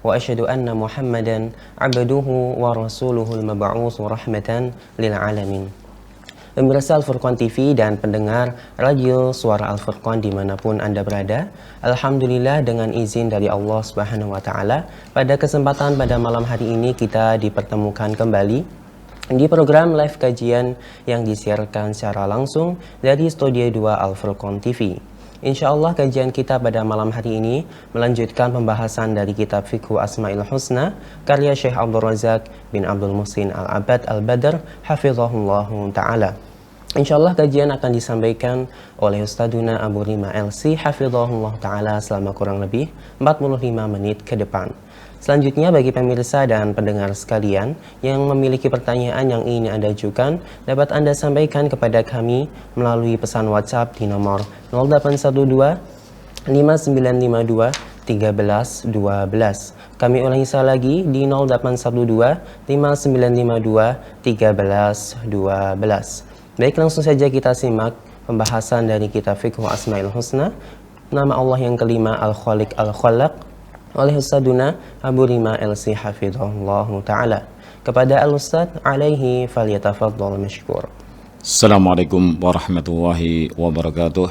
وأشهد أن محمدا عبده ورسوله المبعوث رحمة للعالمين. Pemirsa Al-Furqan TV dan pendengar radio Suara Al-Furqan dimanapun Anda berada, Alhamdulillah dengan izin dari Allah Subhanahu wa Ta'ala, pada kesempatan pada malam hari ini kita dipertemukan kembali di program live kajian yang disiarkan secara langsung dari Studio 2 Al-Furqan TV. Insya Allah kajian kita pada malam hari ini melanjutkan pembahasan dari kitab Fiqhu Asma'il Husna karya Syekh Abdul Razak bin Abdul Muhsin Al-Abad Al-Badr hafizahullahu ta'ala. InsyaAllah kajian akan disampaikan oleh Ustadzuna Abu Rima LC hafizahullah ta'ala selama kurang lebih 45 menit ke depan. Selanjutnya bagi pemirsa dan pendengar sekalian yang memiliki pertanyaan yang ingin Anda ajukan, dapat Anda sampaikan kepada kami melalui pesan WhatsApp di nomor 0812 5952 1312. Kami ulangi sekali lagi di 0812 5952 1312. Baik, langsung saja kita simak pembahasan dari kitab Fiqhu Asma'il Husna, nama Allah yang kelima Al-Khaliq Al-Khalaq, oleh Ustadzuna Abu Rima LC hafizahullahu ta'ala. Kepada Al-Ustadz alaihi falyatafaddal mashkur. Assalamualaikum warahmatullahi wabarakatuh.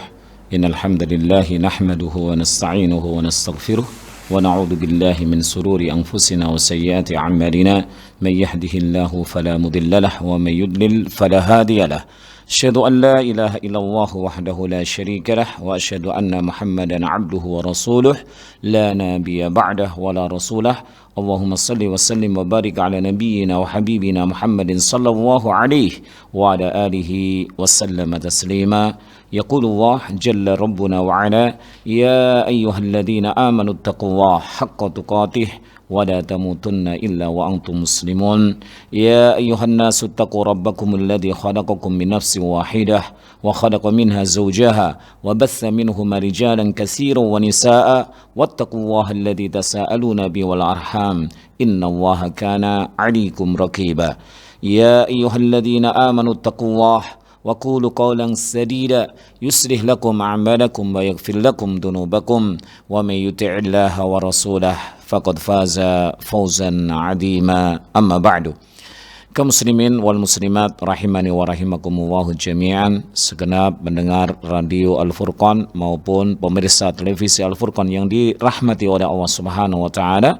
Innal hamdalillah nahmaduhu wa nasta'inuhu wa nastaghfiruh wa na'udzu billahi min sururi anfusina wa sayyiati a'malina. Man yahdihillahu fala mudilla lahu wa man yudlil fala hadiya lahu. Asyhadu an la ilaha illallah wahdahu la syarika lah wa asyhadu anna Muhammadan abduhu wa rasuluh la nabiyya ba'dah wa la rasulah. Allahumma salli wa sallim wa barik ala nabiyyina wa habibina Muhammadin sallallahu alaihi wa ala alihi wa sallama taslima. Yaqulullah jalla rabbuna wa ala ya ayyuhalladzina amanu taqullaha haqqa tuqatih wa la tamutunna illa wa antum muslimun. Ya ayyuhan nasu taqu rabbakum alladhi khalaqakum min nafsin wahidah wa khalaqa minha zawjaha wa batha minhuma rijalan katsiran wa nisaa wattaqullaha alladhi tasaaluna bihi wal arham innallaha kana 'alaykum raqiba. Ya ayyuhalladzina amanu taqullaha وقولوا قولا سديدا يصلح لكم أعمالكم ويغفر لكم ذنوبكم ومن يطع الله ورسوله فقد فاز فوزا عظيما أما بعد. Kaum muslimin wal muslimat rahimani wa rahimakumullah jami'an, segenap mendengar radio Al-Furqan maupun pemirsa televisi Al-Furqan yang dirahmati oleh Allah Subhanahu wa taala.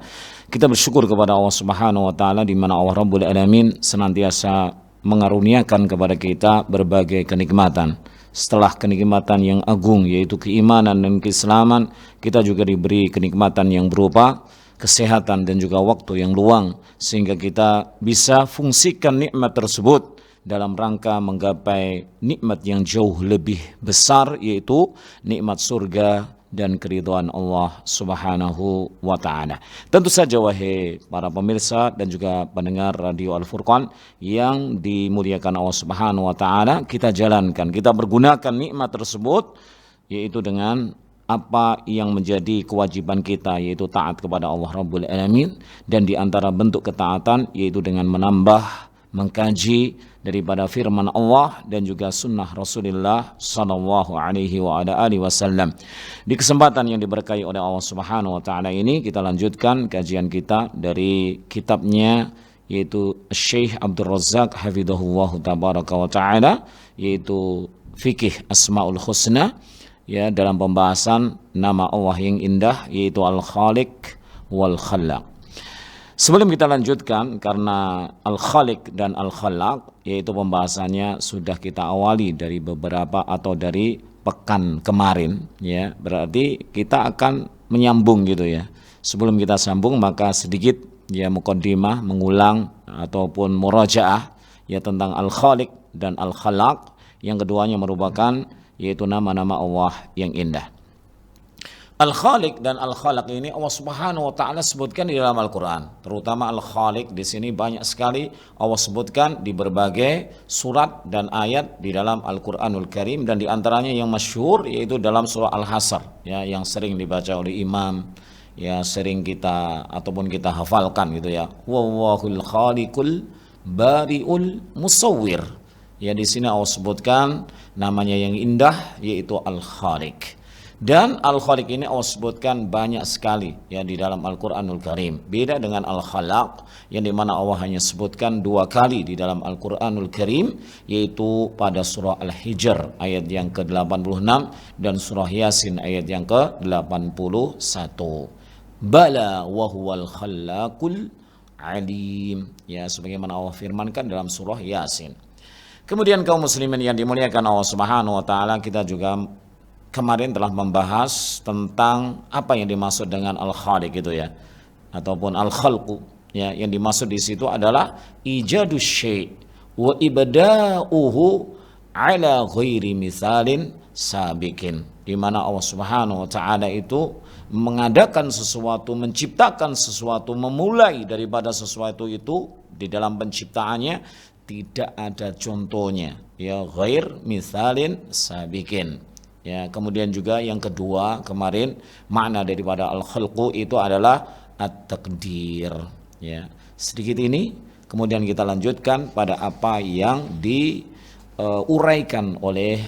Kita bersyukur kepada Allah Subhanahu wa taala di mana Allah Rabbul Alamin senantiasa mengaruniakan kepada kita berbagai kenikmatan. Setelah kenikmatan yang agung yaitu keimanan dan keislaman, kita juga diberi kenikmatan yang berupa kesehatan dan juga waktu yang luang, sehingga kita bisa fungsikan nikmat tersebut dalam rangka menggapai nikmat yang jauh lebih besar, yaitu nikmat surga dan keridhaan Allah Subhanahu wa ta'ala. Tentu saja wahai para pemirsa dan juga pendengar radio Al-Furqan yang dimuliakan Allah Subhanahu wa ta'ala, kita jalankan, kita pergunakan nikmat tersebut yaitu dengan apa yang menjadi kewajiban kita, yaitu taat kepada Allah Rabbul Alamin, dan di antara bentuk ketaatan yaitu dengan menambah, mengkaji daripada firman Allah dan juga sunnah Rasulullah sallallahu alaihi wa ala alihi wasallam. Di kesempatan yang diberkahi oleh Allah Subhanahu wa taala ini, kita lanjutkan kajian kita dari kitabnya yaitu Syekh Abdul Razak hafizahullah tabaraka wa taala, yaitu Fikih Asmaul Husna, ya, dalam pembahasan nama Allah yang indah yaitu Al-Khaliq wal Khalaq. Sebelum kita lanjutkan, karena Al-Khaliq dan Al-Khalaq yaitu pembahasannya sudah kita awali dari beberapa atau dari pekan kemarin, ya, berarti kita akan menyambung gitu ya. Sebelum kita sambung maka sedikit ya muqaddimah, mengulang ataupun murajaah ya tentang Al-Khaliq dan Al-Khalaq, yang keduanya merupakan yaitu nama-nama Allah yang indah. Al-Khaliq dan Al-Khalaq ini Allah Subhanahu wa taala sebutkan di dalam Al-Qur'an. Terutama Al-Khaliq di sini banyak sekali Allah sebutkan di berbagai surat dan ayat di dalam Al-Qur'anul Karim, dan di antaranya yang masyhur yaitu dalam surah Al-Hasr, ya, yang sering dibaca oleh imam, ya, sering kita ataupun kita hafalkan gitu ya. Wallahul khaliqul bari'ul musawwir. Ya, di sini Allah sebutkan namanya yang indah yaitu Al-Khaliq. Dan Al-Khaliq ini Allah sebutkan banyak sekali ya di dalam Al-Qur'anul Karim. Beda dengan Al-Khalaq yang dimana Allah hanya sebutkan 2 kali di dalam Al-Qur'anul Karim, yaitu pada surah Al-Hijr ayat yang ke-86 dan surah Yasin ayat yang ke-81. Bala wa huwal khallaqul alim. Ya, sebagaimana Allah firmankan dalam surah Yasin. Kemudian kaum muslimin yang dimuliakan Allah Subhanahu wa taala, kita juga kemarin telah membahas tentang apa yang dimaksud dengan al-khaliq itu ya, ataupun al-khalqu ya. Yang dimaksud di situ adalah ijadus syai' wa ibda'uhu ala ghairi misalin sabiqin, di mana Allah Subhanahu wa taala itu mengadakan sesuatu, menciptakan sesuatu, memulai daripada sesuatu itu di dalam penciptaannya tidak ada contohnya ya, ghair misalin sabiqin. Ya, kemudian juga yang kedua kemarin makna daripada al-khalqu itu adalah at-taqdir. Ya, sedikit ini kemudian kita lanjutkan pada apa yang diuraikan oleh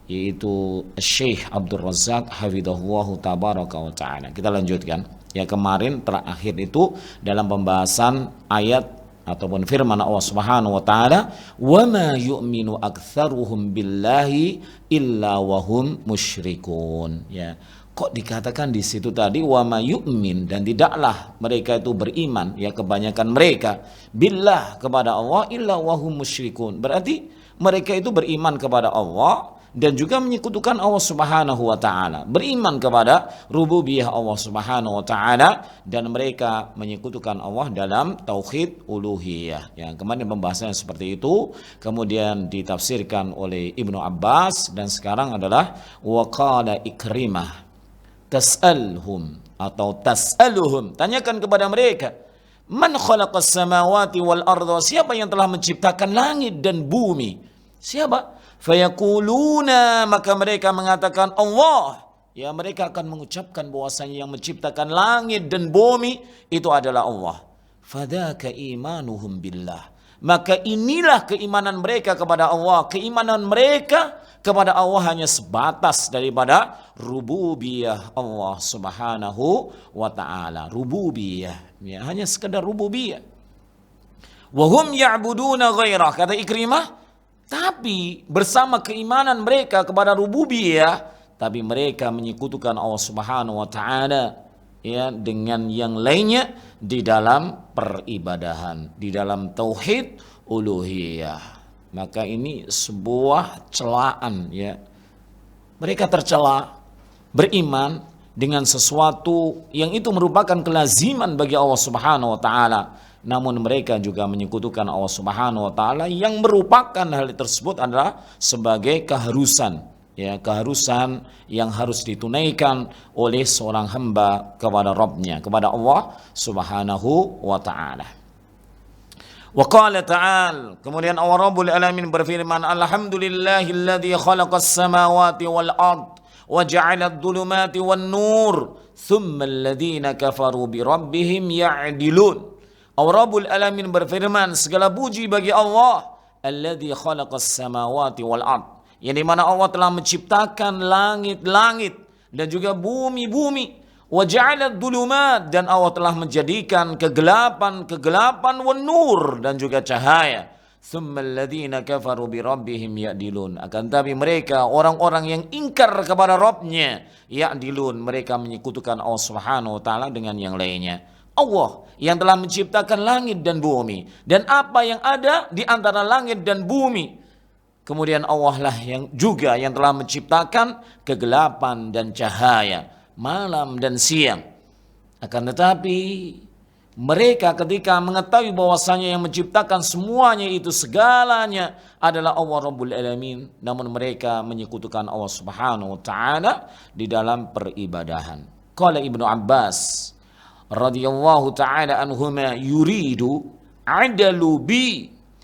yaitu Syekh Abdul Razak hafizahullahu tabaraka wa taala. Kita lanjutkan. Ya, kemarin terakhir itu dalam pembahasan ayat ataupun firman Allah Subhanahu wa taala, "Wa ma yu'minu aktsaruhum billahi illa wa hum musyrikun." Ya, kok dikatakan di situ tadi wa ma yu'min, dan tidaklah mereka itu beriman ya, kebanyakan mereka billah kepada Allah illa wa hum musyrikun. Berarti mereka itu beriman kepada Allah dan juga menyekutukan Allah Subhanahu wa taala, beriman kepada rububiyah Allah Subhanahu wa taala, dan mereka menyekutukan Allah dalam tauhid uluhiyah. Ya, kemarin pembahasannya seperti itu, kemudian ditafsirkan oleh Ibnu Abbas, dan sekarang adalah wa qala Ikrimah tas'alhum atau tas'aluhum, tanyakan kepada mereka, man khalaqas samawati wal arda, siapa yang telah menciptakan langit dan bumi? Siapa? Fayaquluna, maka mereka mengatakan Allah. Ya, mereka akan mengucapkan bahwasanya yang menciptakan langit dan bumi itu adalah Allah. Fadzaka imanuhum billah, maka inilah keimanan mereka kepada Allah. Keimanan mereka kepada Allah hanya sebatas daripada rububiyah Allah Subhanahu wa taala. Rububiyah, ya, hanya sekedar rububiyah. Wa hum ya'buduna ghairah, kata Ikrimah, tapi bersama keimanan mereka kepada rububiyah, tapi mereka menyekutukan Allah Subhanahu wa taala ya dengan yang lainnya di dalam peribadahan, di dalam tauhid uluhiyah. Maka ini sebuah celaan ya. Mereka tercela beriman dengan sesuatu yang itu merupakan kelaziman bagi Allah Subhanahu wa taala. Namun mereka juga menyekutukan Allah Subhanahu wa taala yang merupakan hal tersebut adalah sebagai keharusan ya, keharusan yang harus ditunaikan oleh seorang hamba kepada Rabbnya, kepada Allah Subhanahu wa taala. Wa qala ta'ala, kemudian Allah Rabbul Alamin berfirman, alhamdulillahilladzi khalaqas samawati wal ard wa ja'ala adh-dhulumati wan nur thumma alladhina kafaru bi rabbihim ya'dilun. Allah Rabbul Alamin berfirman, segala puji bagi Allah alladzi khalaqas samawati wal ard, yang dimana Allah telah menciptakan langit-langit dan juga bumi-bumi, wa ja'ala dhulumat, dan Allah telah menjadikan kegelapan wan nur, dan juga cahaya. Tsumma alladzina kafaru bi rabbihim ya'dilun, akan tapi mereka orang-orang yang ingkar kepada Rabbnya, ya'dilun, mereka menyekutukan Allah Subhanahu wa taala dengan yang lainnya. Allah yang telah menciptakan langit dan bumi dan apa yang ada di antara langit dan bumi. Kemudian Allah lah yang juga yang telah menciptakan kegelapan dan cahaya, malam dan siang. Akan tetapi mereka ketika mengetahui bahwasanya yang menciptakan semuanya itu segalanya adalah Allah Rabbul Alamin, namun mereka menyekutukan Allah Subhanahu wa taala di dalam peribadahan. Qala Ibnu Abbas radhiyallahu taala anhuma, yuridu adalu bi,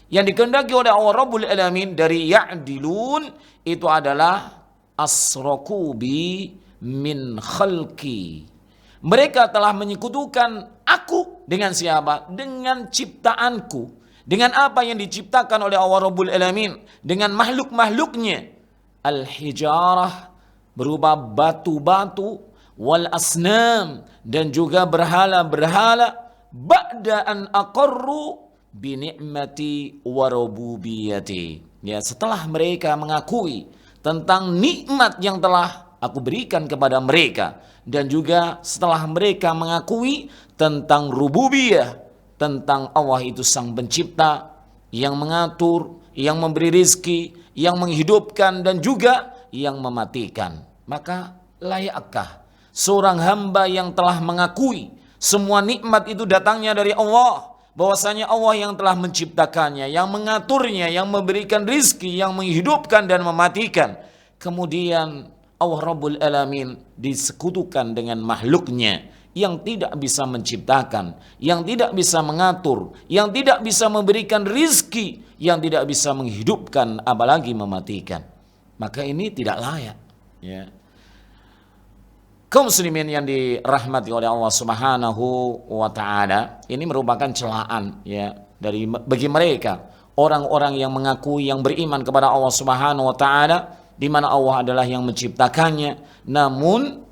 yang dikehendaki oleh Allah Rabbul Alamin dari ya'dilun itu adalah asraku bi min khalqi, mereka telah menyekutukan aku dengan siapa? Dengan ciptaanku, dengan apa yang diciptakan oleh Allah Rabbul Alamin, dengan makhluk-makhluknya. Al-hijarah berupa batu-batu, wal asnam, dan juga berhala-berhala, ba'da an aqarru bi ni'mati wa rububiyyati. Ya, setelah mereka mengakui tentang nikmat yang telah aku berikan kepada mereka, dan juga setelah mereka mengakui tentang rububiyah, tentang Allah itu sang pencipta yang mengatur, yang memberi rizki, yang menghidupkan, dan juga yang mematikan. Maka layakkah seorang hamba yang telah mengakui semua nikmat itu datangnya dari Allah, bahwasanya Allah yang telah menciptakannya, yang mengaturnya, yang memberikan rizki, yang menghidupkan dan mematikan, kemudian Allah Rabbul Alamin disekutukan dengan makhluknya yang tidak bisa menciptakan, yang tidak bisa mengatur, yang tidak bisa memberikan rizki, yang tidak bisa menghidupkan, apalagi mematikan. Maka ini tidak layak. Ya. Kaum muslimin yang dirahmati oleh Allah Subhanahu wa taala, ini merupakan celaan ya bagi mereka orang-orang yang mengakui, yang beriman kepada Allah Subhanahu wa taala, di mana Allah adalah yang menciptakannya, namun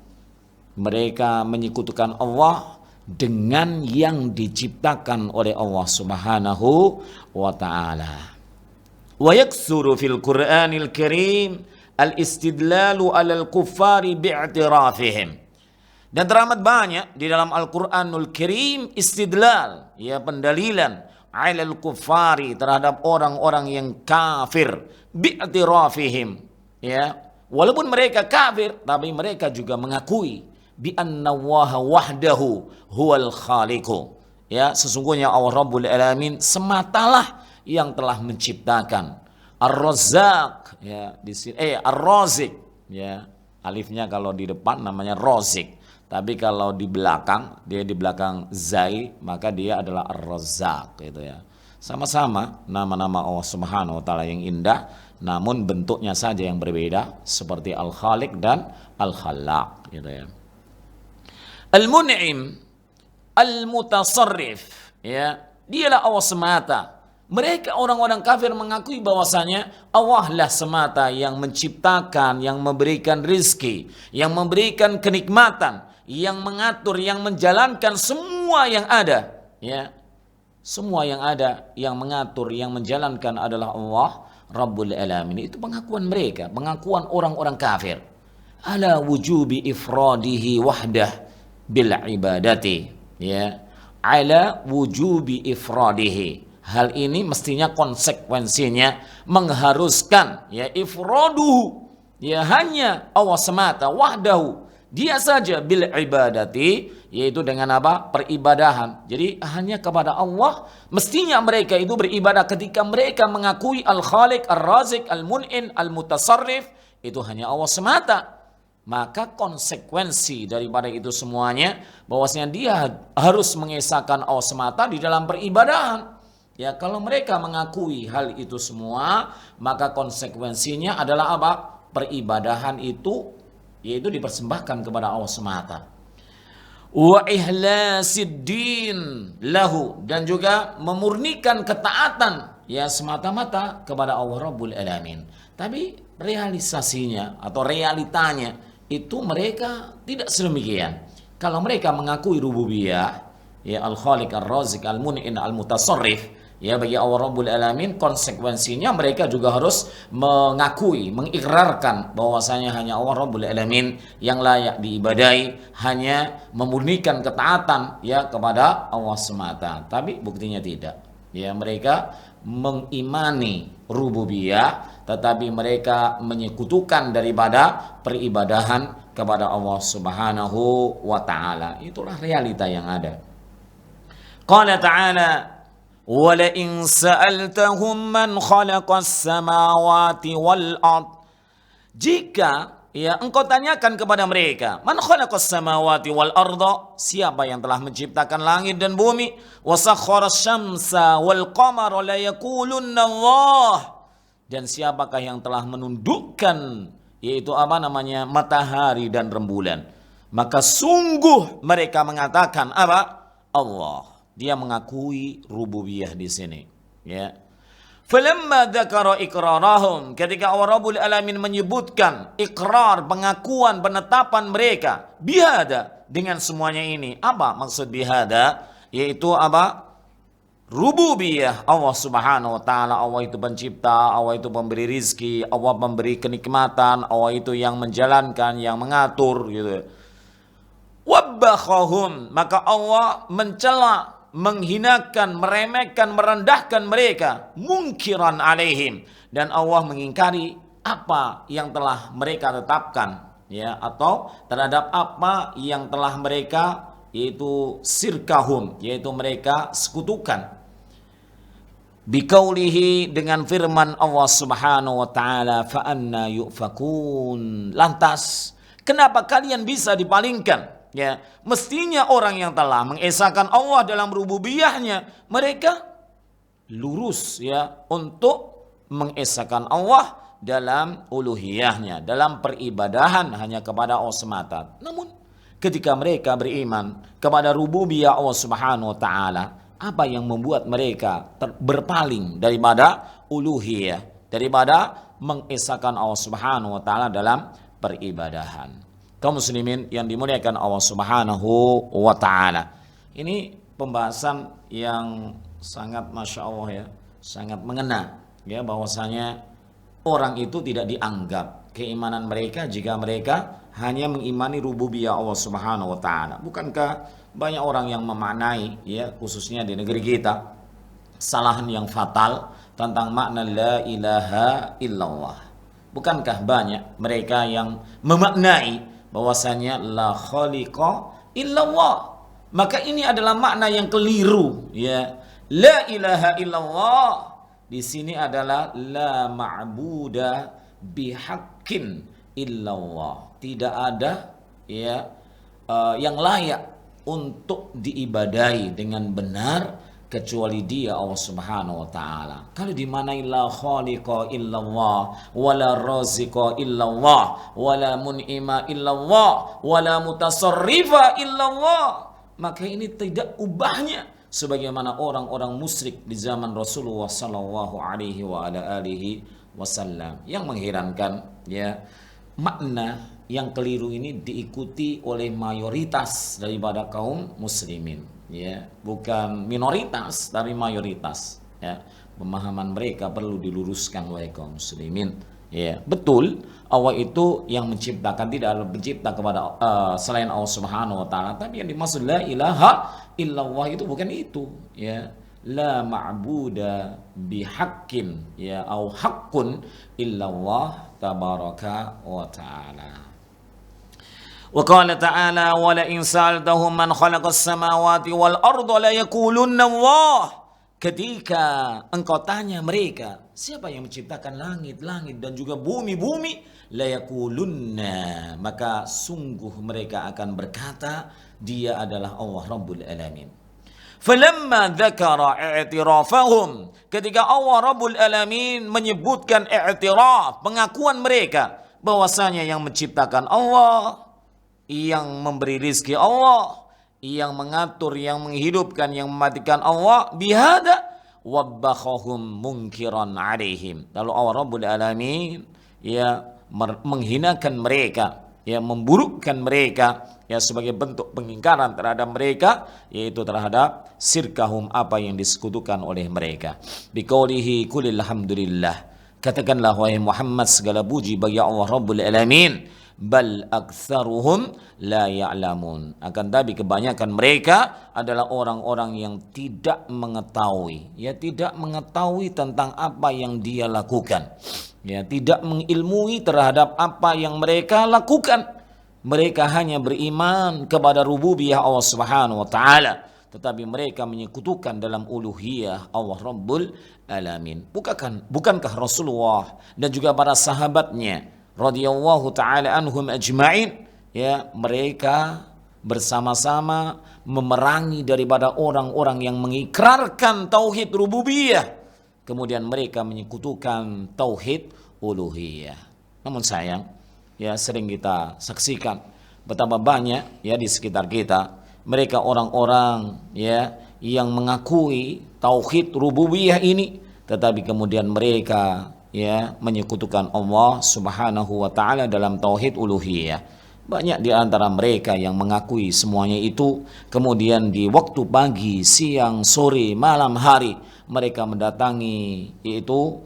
mereka menyekutukan Allah dengan yang diciptakan oleh Allah Subhanahu wa taala. Wa yaksuru fil Qur'anil Karim al-istidlalu 'alal kuffari bi'tirafihim. Dan teramat banyak di dalam Al-Qur'anul Karim istidlal, ya, pendalilan 'alal kuffari, terhadap orang-orang yang kafir, bi'tirafihim, ya, walaupun mereka kafir tapi mereka juga mengakui bi anna Allaha wahdahu huwal khaliqu, ya, sesungguhnya Allah Rabbul Alamin sematalah yang telah menciptakan. Ar-Razzaq, ya, di sini Ar-Razik, ya, alifnya kalau di depan namanya Razik, tapi kalau di belakang, dia di belakang zai, maka dia adalah Ar-Razzaq, gitu ya. Sama-sama nama-nama Allah Subhanahu wa taala yang indah, namun bentuknya saja yang berbeda, seperti Al-Khaliq dan Al-Khallaq, gitu ya. Al-Mun'im, Al-Mutasarrif, ya, dialah Allah semata. Mereka orang-orang kafir mengakui bahwasanya Allah lah semata yang menciptakan, yang memberikan rizki, yang memberikan kenikmatan, yang mengatur, yang menjalankan semua yang ada, ya. Semua yang ada, yang mengatur, yang menjalankan adalah Allah Rabbul Alamin. Itu pengakuan mereka, pengakuan orang-orang kafir. Ala wujubi ifradihi wahdah bil ibadati, ya. Ala wujubi ifradihi. Hal ini mestinya konsekuensinya mengharuskan, ya, ifraduhu, ya, hanya Allah semata, wahdahu, dia saja, bil ibadati, yaitu dengan apa? Peribadahan. Jadi hanya kepada Allah mestinya mereka itu beribadah. Ketika mereka mengakui Al-Khaliq, Ar-Razik, Al-Mun'in, Al-Mutasarrif, itu hanya Allah semata. Maka konsekuensi daripada itu semuanya bahwasanya dia harus mengesahkan Allah semata di dalam peribadahan. Ya, kalau mereka mengakui hal itu semua, maka konsekuensinya adalah apa? Peribadahan itu yaitu dipersembahkan kepada Allah semata. Wa ihlasiddin lahu, dan juga memurnikan ketaatan, ya, semata-mata kepada Allah Rabbul Alamin. Tapi realisasinya atau realitanya itu mereka tidak sedemikian. Kalau mereka mengakui rububiyah, ya, Al-Khaliq, Ar-Razik, Al-Mun'in, Al-Mutasarrif, ya, bagi Allah Rabbul Alamin, konsekuensinya mereka juga harus mengakui, mengikrarkan bahwasanya hanya Allah Rabbul Alamin yang layak diibadahi, hanya memurnikan ketaatan, ya, kepada Allah semata. Tapi buktinya tidak. Ya, mereka mengimani rububiyah, tetapi mereka menyekutukan daripada peribadahan kepada Allah Subhanahu wa taala. Itulah realita yang ada. Qala ta'ala: "Wala in sa'altahum man khalaqas samawati wal ard." Jika, ya, engkau tanyakan kepada mereka, man khalaqas samawati wal arda, siapa yang telah menciptakan langit dan bumi, wa sakhkharas syamsa wal qamara, la yaqulunna Allah, dan siapakah yang telah menundukkan, yaitu apa namanya, matahari dan rembulan, maka sungguh mereka mengatakan apa? Allah. Dia mengakui rububiyah di sini, ya. Falamma dzakara iqrarahum, ketika Allah Rabbul Alamin menyebutkan ikrar, pengakuan, penetapan mereka bihada, dengan semuanya ini. Apa maksud bihada? Yaitu apa? Rububiyah Allah Subhanahu wa taala. Allah itu pencipta, Allah itu pemberi rizki, Allah memberi kenikmatan, Allah itu yang menjalankan, yang mengatur gitu. Wabbakhahum, maka Allah mencela, menghinakan, meremehkan, merendahkan mereka, mungkiran alaihim, dan Allah mengingkari apa yang telah mereka tetapkan, ya, atau terhadap apa yang telah mereka, yaitu sirkahum, yaitu mereka sekutukan. Biqaulihi, dengan firman Allah Subhanahu wa taala, fa anna yufakun, lantas kenapa kalian bisa dipalingkan? Ya, mestinya orang yang telah mengesahkan Allah dalam rububiyahnya, mereka lurus, ya, untuk mengesahkan Allah dalam uluhiyahnya, dalam peribadahan hanya kepada Allah semata. Namun ketika mereka beriman kepada rububiyah Allah Subhanahu wa taala, apa yang membuat mereka berpaling daripada uluhiyah, daripada mengesahkan Allah Subhanahu wa taala dalam peribadahan? Kaum muslimin yang dimuliakan Allah Subhanahu wa taala. Ini pembahasan yang sangat masya Allah, ya, sangat mengena, ya, bahwasanya orang itu tidak dianggap keimanan mereka jika mereka hanya mengimani rububiyah Allah Subhanahu wa taala. Bukankah banyak orang yang memaknai, ya, khususnya di negeri kita, kesalahan yang fatal tentang makna la ilaha illallah? Bukankah banyak mereka yang memaknai bahwasanya la khaliqa illallah? Maka ini adalah makna yang keliru, ya. La ilaha illallah di sini adalah la ma'buda bihaqqin illallah. Tidak ada, ya, yang layak untuk diibadahi dengan benar kecuali Dia, Allah Subhanahu wa taala. Kalau dimanai la khaliqa illallah, wala raziqa illallah, wala mun'ima illallah, wala mutasarrifa illallah, maka ini tidak ubahnya sebagaimana orang-orang musyrik di zaman Rasulullah sallallahu alaihi wa ala alihi wasallam. Yang mengherankan, ya, makna yang keliru ini diikuti oleh mayoritas daripada kaum muslimin, ya, bukan minoritas tapi mayoritas, ya. Pemahaman mereka perlu diluruskan oleh kaum muslimin, ya. Betul, Allah itu yang menciptakan, tidak ada pencipta kepada selain Allah Subhanahu wa taala, tapi yang dimaksud la ilaha illallah itu bukan itu, ya. La ma'buda bihaqqin, ya, au haqqun illallah tabaraka wa taala. Wa qala ta'ala wa la in sa'altahum man khalaqas samawati wal arda la yaqulunna Allah. Ketika engkau tanya mereka, siapa yang menciptakan langit-langit dan juga bumi-bumi, la yaqulunna, maka sungguh mereka akan berkata, Dia adalah Allah Rabbul Alamin. Falamma dzakara i'tirafahum, ketika Allah Rabbul Alamin menyebutkan i'tiraf, pengakuan mereka bahwasanya yang menciptakan Allah, yang memberi rizki Allah, yang mengatur, yang menghidupkan, yang mematikan Allah, bihada wabbakhahum munkiran alaihim. Lalu Allah Rabbul Alamin, ya, menghinakan mereka, ya, memburukkan mereka, ya, sebagai bentuk pengingkaran terhadap mereka, yaitu terhadap sirkahum, apa yang disekutukan oleh mereka. Biqaulihi qulil hamdulillah, katakanlah wahai Muhammad, segala puji bagi Allah Rabbul Alamin. Bal aktsaruhum la ya'lamun, akan tapi kebanyakan mereka adalah orang-orang yang tidak mengetahui, ya, tidak mengetahui tentang apa yang Dia lakukan, ya, tidak mengilmui terhadap apa yang mereka lakukan. Mereka hanya beriman kepada rububiyah Allah Subhanahu wa taala, tetapi mereka menyekutukan dalam uluhiyah Allah Rabbul Alamin. Bukankah Rasulullah dan juga para sahabatnya radhiyallahu ta'ala anhum ajma'in, ya, mereka bersama-sama memerangi daripada orang-orang yang mengikrarkan tauhid rububiyah, kemudian mereka menyekutukan tauhid uluhiyah. Namun sayang, ya, sering kita saksikan betapa banyak, ya, di sekitar kita mereka orang-orang, ya, yang mengakui tauhid rububiyah ini, tetapi kemudian mereka ya menyekutukan Allah Subhanahu wa taala dalam tauhid uluhiyah. Banyak di antara mereka yang mengakui semuanya itu, kemudian di waktu pagi, siang, sore, malam, hari mereka mendatangi yaitu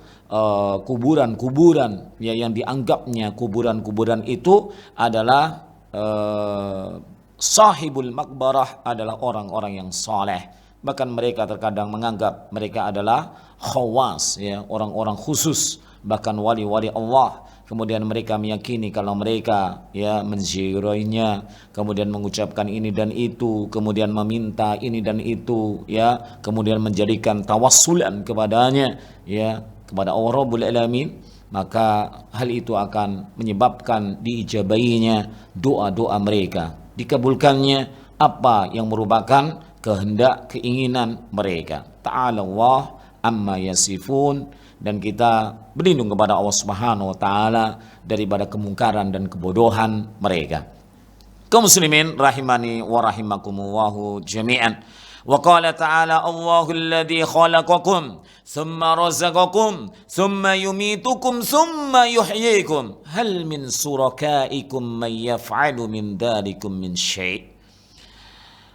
kuburan-kuburan ya, yang dianggapnya kuburan-kuburan itu adalah sahibul makbarah, adalah orang-orang yang saleh. Bahkan mereka terkadang menganggap mereka adalah khawas ya, orang-orang khusus, bahkan wali-wali Allah. Kemudian mereka meyakini kalau mereka ya menziarahnya, kemudian mengucapkan ini dan itu, kemudian meminta ini dan itu ya, kemudian menjadikan tawassulan kepadanya ya, kepada Allah Rabbul Alamin, maka hal itu akan menyebabkan diijabahinya doa-doa mereka, dikabulkannya apa yang merupakan kehendak keinginan mereka. Ta'ala Allah amma yasifun. Dan kita berlindung kepada Allah Subhanahu wa taala daripada kemungkaran dan kebodohan mereka. Kaum muslimin rahimani wa rahimakumullahu jami'an. Wa qala ta'ala Allahu alladhi khalaqakum thumma razaqakum thumma yumitukum thumma yuhyikum hal min surakaikum man yaf'alu min dhalikum min syai'.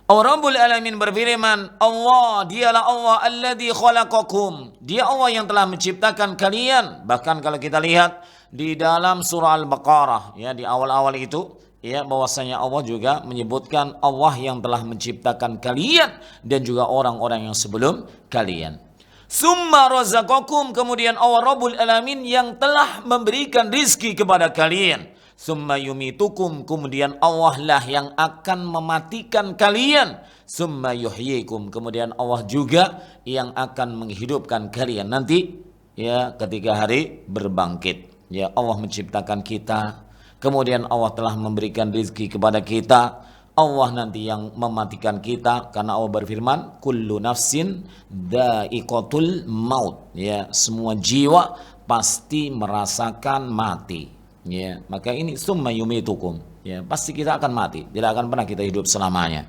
Allah Rabbul Alamin berfirman, Allah, dialah Allah alladzi khalaqakum. Dia Allah yang telah menciptakan kalian. Bahkan kalau kita lihat di dalam surah Al-Baqarah ya, di awal-awal itu ya, bahwasanya Allah juga menyebutkan Allah yang telah menciptakan kalian dan juga orang-orang yang sebelum kalian. Summa razaqakum, kemudian Allah Rabbul Alamin yang telah memberikan rizki kepada kalian. Summa yumitukum, kemudian Allah lah yang akan mematikan kalian. Summa yuhyikum, kemudian Allah juga yang akan menghidupkan kalian nanti ya ketika hari berbangkit. Ya, Allah menciptakan kita, kemudian Allah telah memberikan rezeki kepada kita. Allah nanti yang mematikan kita, karena Allah berfirman, kullu nafsin dha'iqatul maut. Ya, semua jiwa pasti merasakan mati. Ya, maka ini summa yumitukum. Ya, pasti kita akan mati, tidak akan pernah kita hidup selamanya.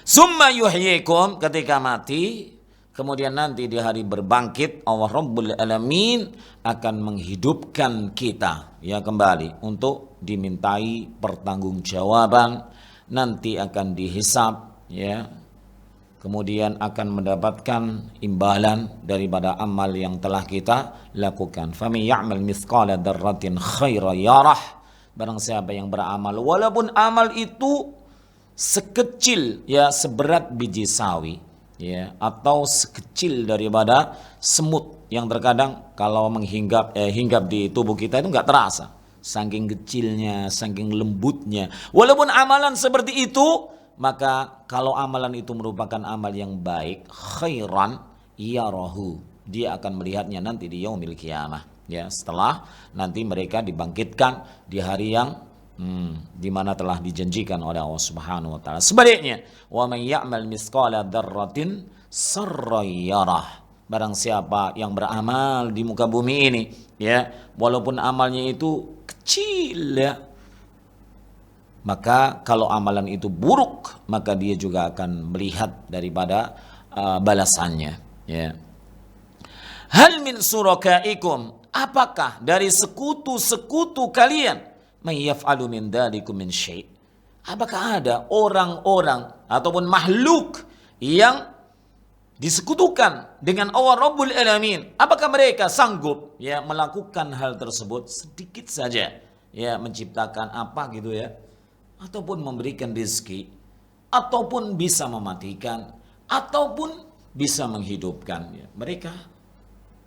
Summa yuhyikum, ketika mati, kemudian nanti di hari berbangkit Allah Rabbul Alamin akan menghidupkan kita ya kembali untuk dimintai pertanggungjawaban, nanti akan dihisab ya. Kemudian akan mendapatkan imbalan daripada amal yang telah kita lakukan. Faman ya'mal mithqala dzarratin khairan yarah. Barang siapa yang beramal walaupun amal itu sekecil ya, seberat biji sawi ya, atau sekecil daripada semut yang terkadang kalau hinggap di tubuh kita itu enggak terasa. Saking kecilnya, saking lembutnya. Walaupun amalan seperti itu, maka kalau amalan itu merupakan amal yang baik, khairan yarahu, dia akan melihatnya nanti di yaumil qiyamah ya, setelah nanti mereka dibangkitkan di hari yang di mana telah dijanjikan oleh Allah Subhanahu wa taala. Sebaliknya, wa may ya'mal mithqala dzarratin sarran yarah. Barang siapa yang beramal di muka bumi ini ya, walaupun amalnya itu kecil ya, maka kalau amalan itu buruk, maka dia juga akan melihat daripada balasannya ya. Hal min surakaikum, apakah dari sekutu-sekutu kalian, may yaf'alu min dzalikum min syai', apakah ada orang-orang ataupun makhluk yang disekutukan dengan Allah Rabbul Alamin, apakah mereka sanggup ya melakukan hal tersebut sedikit saja ya, menciptakan apa gitu ya, ataupun memberikan rezeki, ataupun bisa mematikan, ataupun bisa menghidupkan ya. Mereka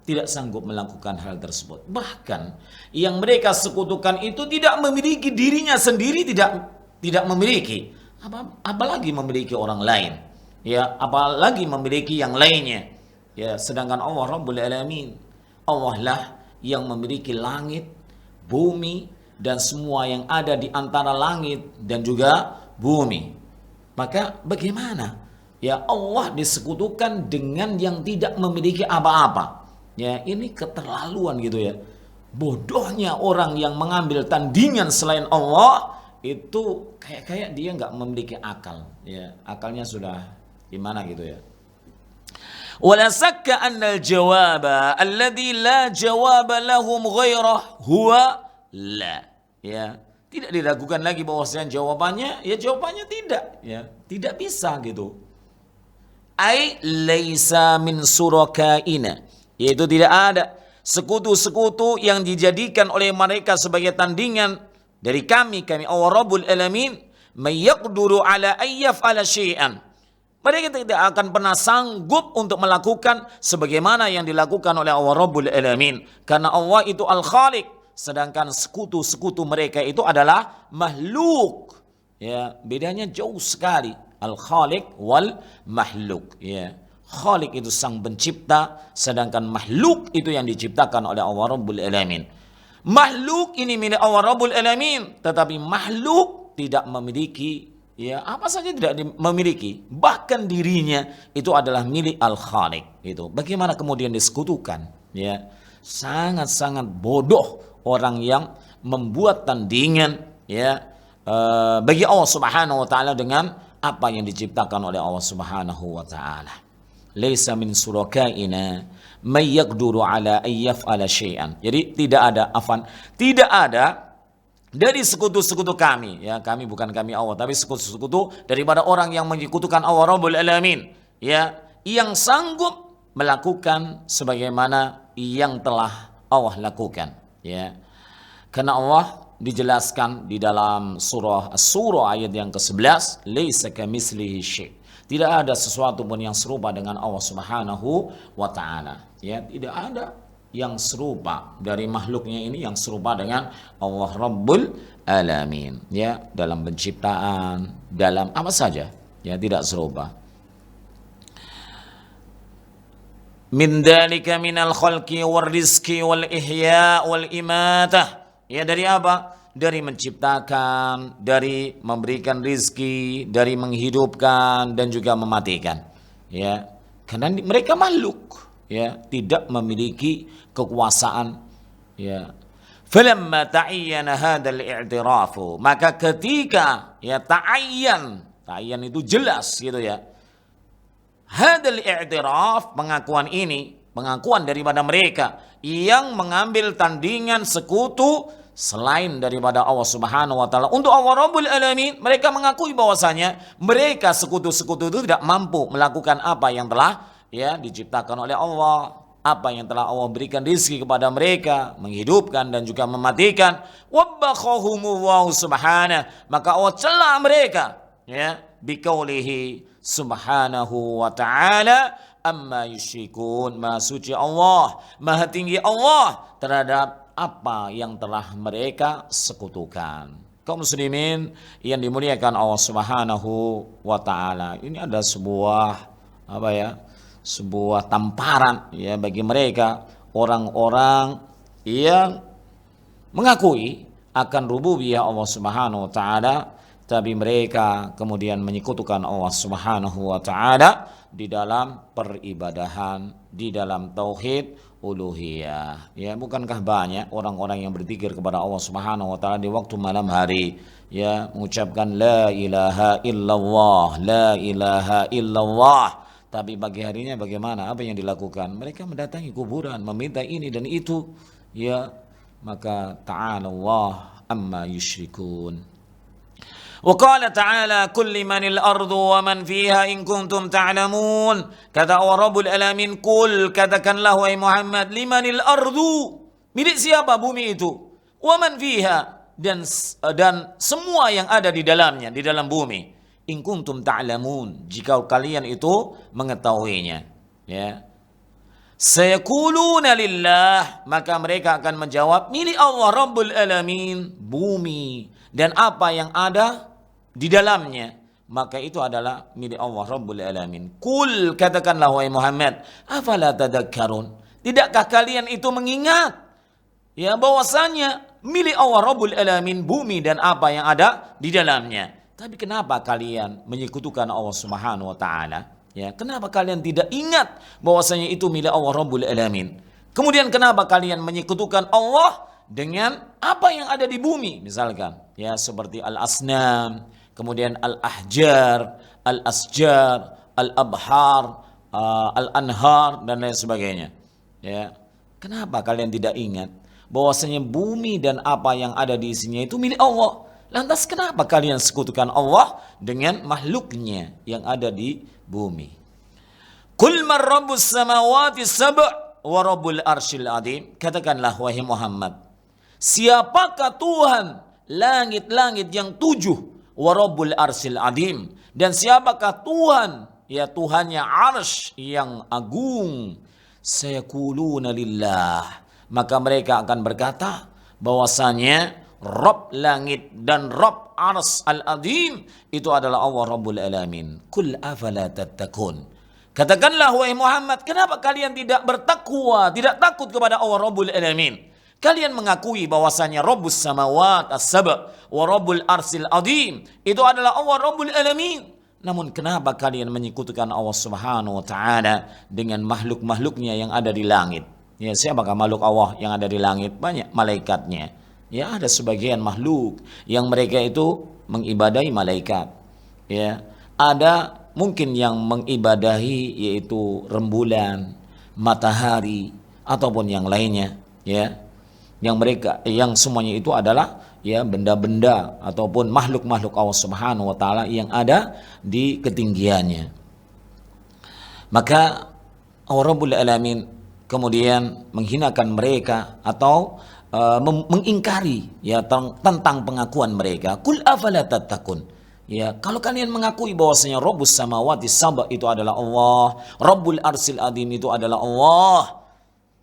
tidak sanggup melakukan hal tersebut. Bahkan yang mereka sekutukan itu tidak memiliki dirinya sendiri, tidak memiliki, apalagi memiliki orang lain ya, apalagi memiliki yang lainnya ya. Sedangkan Allah Rabbul Alamin, Allah lah yang memiliki langit, bumi, dan semua yang ada di antara langit dan juga bumi. Maka bagaimana ya Allah disekutukan dengan yang tidak memiliki apa-apa ya? Ini keterlaluan gitu ya. Bodohnya orang yang mengambil tandingan selain Allah itu, kayak dia nggak memiliki akal ya, akalnya sudah gimana gitu ya. Wala sakka anna al-jawaba alladhi la jawaba lahum ghairah huwa la. Ya, tidak diragukan lagi bahwasanya jawabannya tidak, ya, tidak bisa gitu. Ai laisa min surakaina, yaitu tidak ada sekutu-sekutu yang dijadikan oleh mereka sebagai tandingan dari kami Allah Rabbul Alamin, may yaqduru ala ayyaf'ala syai'an. Mereka tidak akan pernah sanggup untuk melakukan sebagaimana yang dilakukan oleh Allah Rabbul Alamin. Karena Allah itu Al-Khaliq, sedangkan sekutu-sekutu mereka itu adalah makhluk. Ya, bedanya jauh sekali. Al-Khaliq wal makhluk. Ya. Khaliq itu sang pencipta, sedangkan makhluk itu yang diciptakan oleh Allah Rabbul Alamin. Makhluk ini milik Allah Rabbul Alamin, tetapi makhluk tidak memiliki, ya, apa saja tidak memiliki, bahkan dirinya itu adalah milik Al-Khaliq. Itu bagaimana kemudian disekutukan? Ya, sangat-sangat bodoh orang yang membuat tandingan, ya, bagi Allah Subhanahu wa taala dengan apa yang diciptakan oleh Allah Subhanahu wa taala. Laisa min surakaina may yaqduru ala ayyaf'ala syai'an. Jadi tidak ada dari sekutu-sekutu kami, ya, kami bukan kami Allah, tapi sekutu-sekutu daripada orang yang menyekutukan Allah Rabbul Alamin, ya, yang sanggup melakukan sebagaimana yang telah Allah lakukan, ya. Karena Allah dijelaskan di dalam surah As-Surah ayat yang ke-11, laisa kamitslihi syai'. Tidak ada sesuatu pun yang serupa dengan Allah Subhanahu wa taala, ya, tidak ada yang serupa dari makhluknya ini yang serupa dengan Allah Rabbul Alamin, ya, dalam penciptaan, dalam apa saja, ya, tidak serupa. Min dzalika minal khalqi war rizqi wal ihya wal imatah. Ya, dari apa? Dari menciptakan, dari memberikan rizki, dari menghidupkan dan juga mematikan. Ya, karena mereka makhluk, ya, tidak memiliki kekuasaan, ya. Falamma ta'ayyana hadzal i'tirafu, maka ketika, ya, ta'ayyan itu jelas gitu, ya. Hadzal i'tiraf, pengakuan ini, pengakuan daripada mereka yang mengambil tandingan sekutu selain daripada Allah Subhanahu wa taala untuk Allah Rabbul Alamin, mereka mengakui bahwasanya mereka sekutu-sekutu itu tidak mampu melakukan apa yang telah, ya, diciptakan oleh Allah, apa yang telah Allah berikan rezeki kepada mereka, menghidupkan dan juga mematikan. Wabakhahumullahu subhanahu, maka Allah celah mereka, ya, biqaulihi subhanahu wa ta'ala amma yusyrikun, maha suci Allah, maha tinggi Allah terhadap apa yang telah mereka sekutukan. Kaum muslimin yang dimuliakan Allah Subhanahu wa taala, ini ada sebuah sebuah tamparan, ya, bagi mereka orang-orang yang mengakui akan rububiyah Allah Subhanahu wa taala, tapi mereka kemudian menyekutukan Allah Subhanahu wa taala di dalam peribadahan, di dalam tauhid uluhiyah. Ya, bukankah banyak orang-orang yang berzikir kepada Allah Subhanahu wa taala di waktu malam hari, ya, mengucapkan la ilaha illallah, la ilaha illallah, tapi pagi harinya bagaimana? Apa yang dilakukan? Mereka mendatangi kuburan, meminta ini dan itu, ya. Maka ta'ala Allah amma yusyrikun. Wa qala ta'ala kulli manil ardu wa man fiha in kuntum ta'lamun. Kata Allah Rabbul Alamin, kul, katakanlah wahai Muhammad, limanil ardu, milik siapa bumi itu, wa man fiha, dan semua yang ada di dalamnya, di dalam bumi. In kuntum ta'lamun, jika kalian itu mengetahuinya, ya. Sayaquluna lillah, maka mereka akan menjawab milik Allah Rabbul Alamin, bumi dan apa yang ada di dalamnya, maka itu adalah milik Allah Rabbul Alamin. Kul, katakanlah wahai Muhammad, afala tadakkarun, tidakkah kalian itu mengingat, ya, bahwasanya milik Allah Rabbul Alamin bumi dan apa yang ada di dalamnya. Tapi kenapa kalian menyekutukan Allah Subhanahu wa taala? Ya, kenapa kalian tidak ingat bahwasanya itu milik Allah Rabbul Alamin? Kemudian kenapa kalian menyekutukan Allah dengan apa yang ada di bumi, misalkan, ya, seperti al-asnam, kemudian al-ahjar, al-asjar, al-abhar, al-anhar dan lain sebagainya. Ya. Kenapa kalian tidak ingat bahwasanya bumi dan apa yang ada di isinya itu milik Allah? Lantas kenapa kalian sekutukan Allah dengan makhluknya yang ada di bumi? Qul man rabbus samawati sab' wa rabbul arsyil azim. Katakanlah wahai Muhammad, siapakah Tuhan langit-langit yang 7 wa rabbul arsyil azim, dan siapakah Tuhan, ya Tuhannya arsy yang agung? Sayaquluna lillah, maka mereka akan berkata bahwasanya Rabb langit dan Rabb arsy al-azim itu adalah Allah Rabbul alamin. Qul afala tattaqun. Katakanlah wahai Muhammad, kenapa kalian tidak bertakwa, tidak takut kepada Allah Rabbul alamin? Kalian mengakui bahwasanya Rabbus samawat as-sab' wa Rabbul arsyil azim itu adalah Allah Rabbul alamin. Namun kenapa kalian menyekutukan Allah Subhanahu wa taala dengan makhluk-makhluknya yang ada di langit? Ya, siapakah makhluk Allah yang ada di langit? Banyak malaikatnya. Ya, ada sebagian makhluk yang mereka itu mengibadahi malaikat. Ya, ada mungkin yang mengibadahi yaitu rembulan, matahari ataupun yang lainnya, ya. Yang semuanya itu adalah ya benda-benda ataupun makhluk-makhluk Allah Subhanahu wa taala yang ada di ketinggiannya. Maka Allah Rabbul alamin kemudian menghinakan mereka atau mengingkari ya tentang pengakuan mereka. Qul afala tattaqun. Ya, kalau kalian mengakui bahwasanya Rabbus samawati sab' itu adalah Allah, Rabbul arsyil azim itu adalah Allah,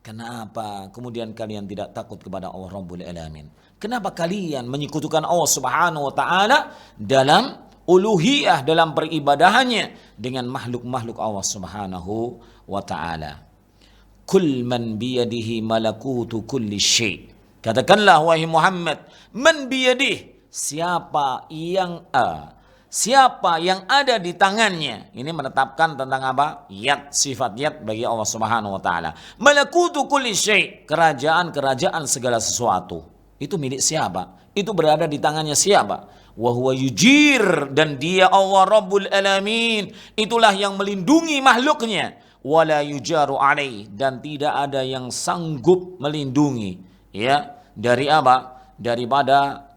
kenapa kemudian kalian tidak takut kepada Allah Rabbul alamin? Kenapa kalian menyekutukan Allah Subhanahu wa taala dalam uluhiyah, dalam peribadahannya dengan makhluk-makhluk Allah Subhanahu wa taala? Kul man biyadihi malakutu kulli syai'. Katakanlah wahai Muhammad, man biyadihi, siapa yang ada di tangannya. Ini menetapkan tentang apa? Yad, sifat yad bagi Allah Subhanahu wa taala. Malakutu kulli syai', kerajaan segala sesuatu. Itu milik siapa? Itu berada di tangannya siapa? Wa huwa yujir, dan dia Allah Rabbul alamin itulah yang melindungi makhluknya. Wala yujaru alaih, dan tidak ada yang sanggup melindungi ya dari apa? Daripada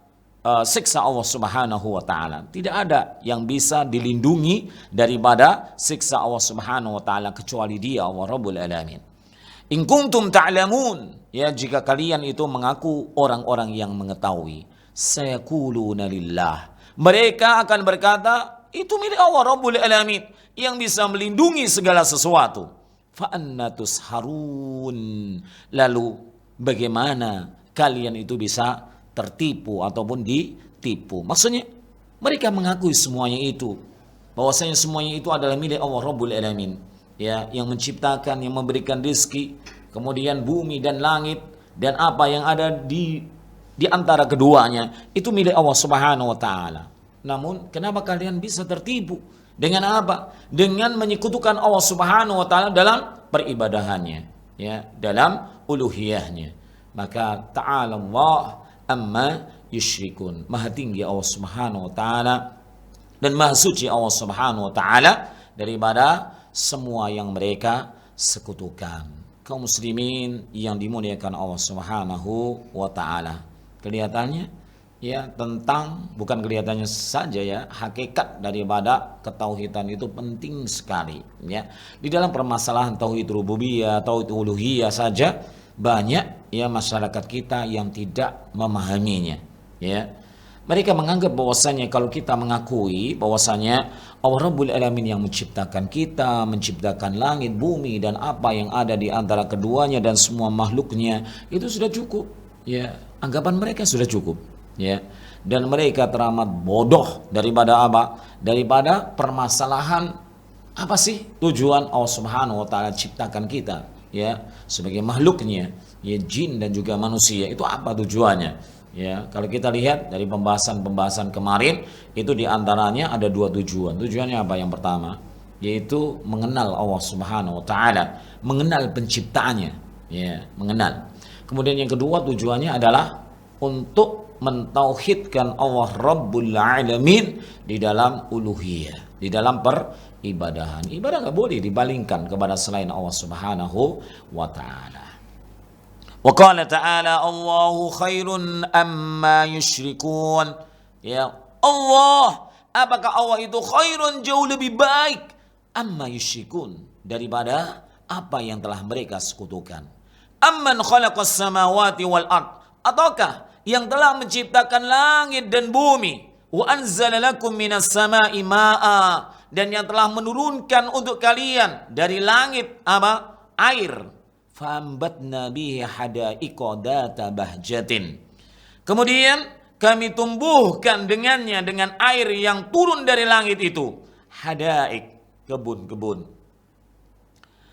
siksa Allah Subhanahu wa taala. Tidak ada yang bisa dilindungi daripada siksa Allah Subhanahu wa taala kecuali Dia, Allah Rabbul alamin. In kuntum ta'lamun, ya jika kalian itu mengaku orang-orang yang mengetahui, sayaquluna lillah, mereka akan berkata itu milik Allah Rabbul alamin yang bisa melindungi segala sesuatu. Fa anna tusharun, lalu bagaimana kalian itu bisa tertipu ataupun ditipu? Maksudnya mereka mengakui semuanya itu, bahwasanya semuanya itu adalah milik Allah Rabbul alamin, ya, yang menciptakan, yang memberikan rezeki, kemudian bumi dan langit dan apa yang ada di antara keduanya itu milik Allah Subhanahu wa taala. Namun kenapa kalian bisa tertipu? Dengan apa? Dengan menyekutukan Allah Subhanahu wa taala dalam peribadahannya, ya, dalam uluhiyahnya. Maka ta'ala Allah amma yusyrikun. Maha tinggi Allah Subhanahu wa taala dan maha suci Allah Subhanahu wa taala daripada semua yang mereka sekutukan. Kaum muslimin yang dimuliakan Allah Subhanahu wa taala, kelihatannya ya bukan kelihatannya saja ya, hakikat daripada ketauhidan itu penting sekali ya. Di dalam permasalahan tauhid rububiyah, tauhid uluhiyah saja banyak ya masyarakat kita yang tidak memahaminya ya. Mereka menganggap bahwasanya kalau kita mengakui bahwasanya Allah Rabbul alamin yang menciptakan kita, menciptakan langit, bumi dan apa yang ada di antara keduanya dan semua makhluknya, itu sudah cukup ya. Anggapan mereka sudah cukup ya, dan mereka teramat bodoh daripada apa? Daripada permasalahan apa sih tujuan Allah Subhanahu wa taala ciptakan kita ya sebagai makhluknya, ya jin dan juga manusia. Itu apa tujuannya? Ya, kalau kita lihat dari pembahasan kemarin itu diantaranya ada dua tujuan. Tujuannya apa? Yang pertama yaitu mengenal Allah Subhanahu wa taala, mengenal penciptaannya, ya, mengenal. Kemudian yang kedua tujuannya adalah untuk mentauhidkan Allah Rabbul alamin di dalam uluhiyah, di dalam ibadahan. Ibadah nggak boleh dibandingkan kepada selain Allah Subhanahu wa taala. Wa qala ta'ala Allahu khairun amma yusyrikun. Ya Allah, apakah Allah itu khairun, jauh lebih baik, amma yusyrikun, daripada apa yang telah mereka sekutukan. Amman khalaqas samawati wal ard, ataukah yang telah menciptakan langit dan bumi, wa anzala lakum minas sama'i ma'a, dan yang telah menurunkan untuk kalian dari langit apa? Air. Fa'ambatna bihi hadaiqa data bahjatin. Kemudian kami tumbuhkan dengannya, dengan air yang turun dari langit itu, hadaik, kebun-kebun,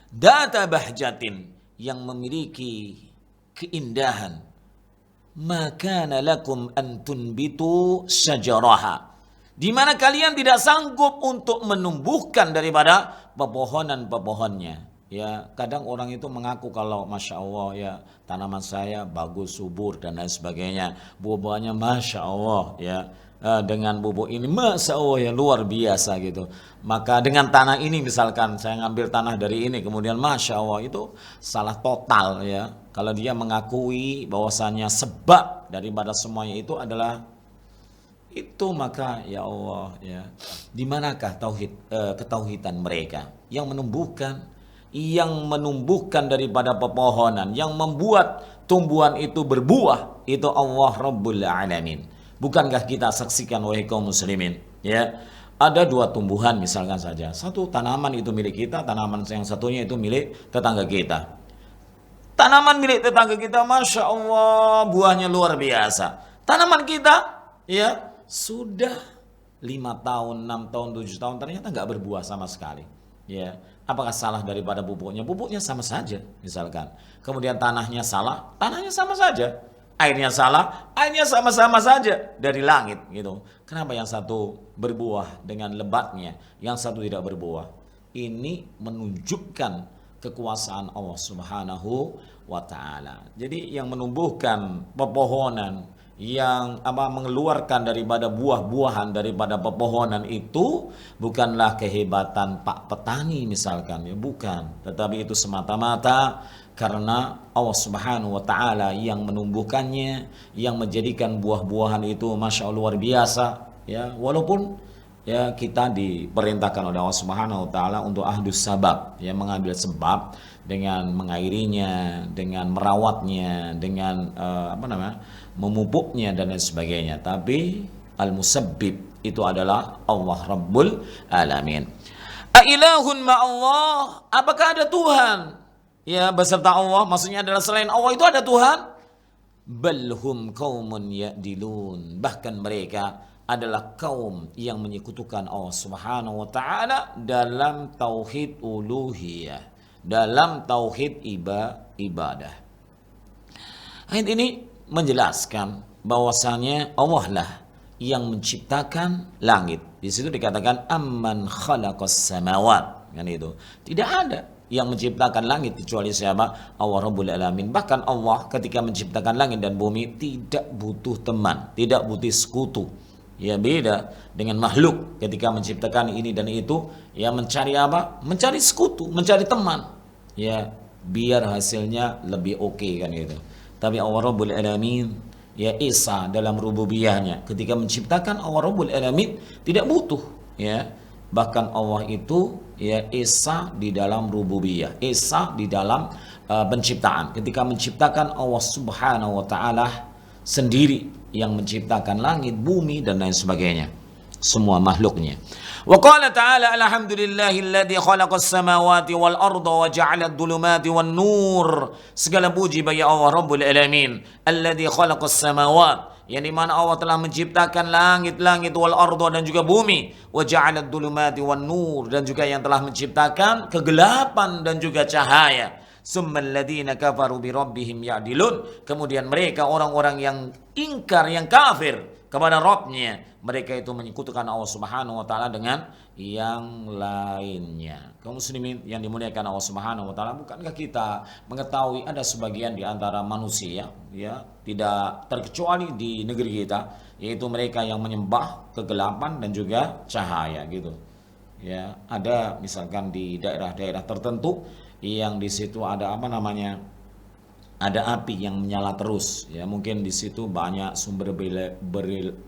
data bahjatin, yang memiliki keindahan. Maka lakum an tunbitu syajaraha, di mana kalian tidak sanggup untuk menumbuhkan daripada pepohonan-pepohonnya. Ya, kadang orang itu mengaku kalau Masya Allah ya tanaman saya bagus, subur dan lain sebagainya. Buah-buahnya Masya Allah ya. Dengan bubuk ini Masya Allah ya luar biasa gitu. Maka dengan tanah ini misalkan saya ngambil tanah dari ini, kemudian Masya Allah, itu salah total ya. Kalau dia mengakui bahwasannya sebab daripada semuanya itu adalah itu, maka ya Allah ya, di manakah ketauhidan mereka yang menumbuhkan daripada pepohonan, yang membuat tumbuhan itu berbuah, itu Allah Rabbul Alamin. Bukankah kita saksikan wahai kaum muslimin ya, ada dua tumbuhan misalkan saja, satu tanaman itu milik kita, tanaman yang satunya itu milik tetangga kita. Tanaman milik tetangga kita Masya Allah buahnya luar biasa. Tanaman kita ya sudah 5 tahun, 6 tahun, 7 tahun ternyata nggak berbuah sama sekali. Ya, apakah salah daripada pupuknya? Pupuknya sama saja misalkan. Kemudian tanahnya salah, tanahnya sama saja. Airnya salah, airnya sama-sama saja dari langit gitu. Kenapa yang satu berbuah dengan lebatnya, yang satu tidak berbuah? Ini menunjukkan kekuasaan Allah Subhanahu wa taala. Jadi yang menumbuhkan pepohonan, yang mengeluarkan daripada buah-buahan daripada pepohonan itu bukanlah kehebatan Pak Petani misalkan ya, bukan, tetapi itu semata-mata karena Allah Subhanahu wa taala yang menumbuhkannya, yang menjadikan buah-buahan itu Masya Allah luar biasa ya. Walaupun ya kita diperintahkan oleh Allah Subhanahu wa taala untuk ahdus sabab, ya mengambil sebab dengan mengairinya, dengan merawatnya, dengan memupuknya dan lain sebagainya. Tapi al-musabbib itu adalah Allah Rabbul Alamin. Ailahun ma'allah, apakah ada Tuhan ya beserta Allah, maksudnya adalah selain Allah itu ada Tuhan? Balhum qaumun ya'dilun, bahkan mereka adalah kaum yang menyekutukan Allah Subhanahu wa taala dalam tauhid uluhiyah, dalam tauhid ibadah. Ayat ini menjelaskan bahwasanya Allah lah yang menciptakan langit. Di situ dikatakan amman khalaqas samawat, kan itu. Tidak ada yang menciptakan langit kecuali siapa? Allah Rabbul Alamin. Bahkan Allah ketika menciptakan langit dan bumi tidak butuh teman, tidak butuh sekutu. Ya beda dengan makhluk ketika menciptakan ini dan itu, ya mencari apa? Mencari sekutu, mencari teman. Ya biar hasilnya lebih oke kan itu. Tapi Allah Rabbul Alamin, ya Isa dalam rububiyahnya ketika menciptakan, Allah Rabbul Alamin tidak butuh ya. Bahkan Allah itu ya Isa di dalam rububiyah, Isa di dalam penciptaan. Ketika menciptakan, Allah Subhanahu wa taala sendiri yang menciptakan langit, bumi dan lain sebagainya, semua makhluknya. Wa qala ta'ala alhamdulillahilladzi khalaqas samawati wal arda wa ja'ala adh-dhulumati wan nur. Segala puji bagi Allah Rabbul Alamin, alladzi khalaqas samawat, yang dimana Allah telah menciptakan langit-langit wal arda dan juga bumi, wa ja'ala adh-dhulumati wan nur, dan juga yang telah menciptakan kegelapan dan juga cahaya. Summal ladzina kafaru bi rabbihim ya'dilun, kemudian mereka orang-orang yang ingkar, yang kafir kepada Rabbnya, mereka itu menyekutukan Allah Subhanahu wa taala dengan yang lainnya. Kaum muslimin yang dimuliakan Allah Subhanahu wa taala, bukankah kita mengetahui ada sebagian di antara manusia ya, tidak terkecuali di negeri kita, yaitu mereka yang menyembah kegelapan dan juga cahaya gitu. ya. Ada misalkan di daerah-daerah tertentu yang di situ ada apa namanya? Ada api yang menyala terus, ya. Mungkin di situ banyak sumber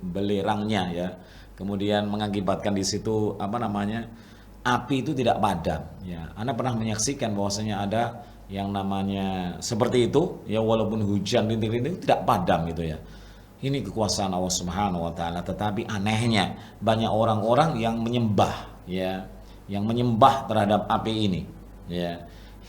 belerangnya, ya. Kemudian mengakibatkan di situ apa namanya? Api itu tidak padam, ya. Anda pernah menyaksikan bahwasanya ada yang namanya seperti itu, ya, walaupun hujan rintik-rintik tidak padam gitu, ya. Ini kekuasaan Allah Subhanahu wa taala, tetapi anehnya banyak orang-orang yang menyembah, ya, yang menyembah terhadap api ini, ya.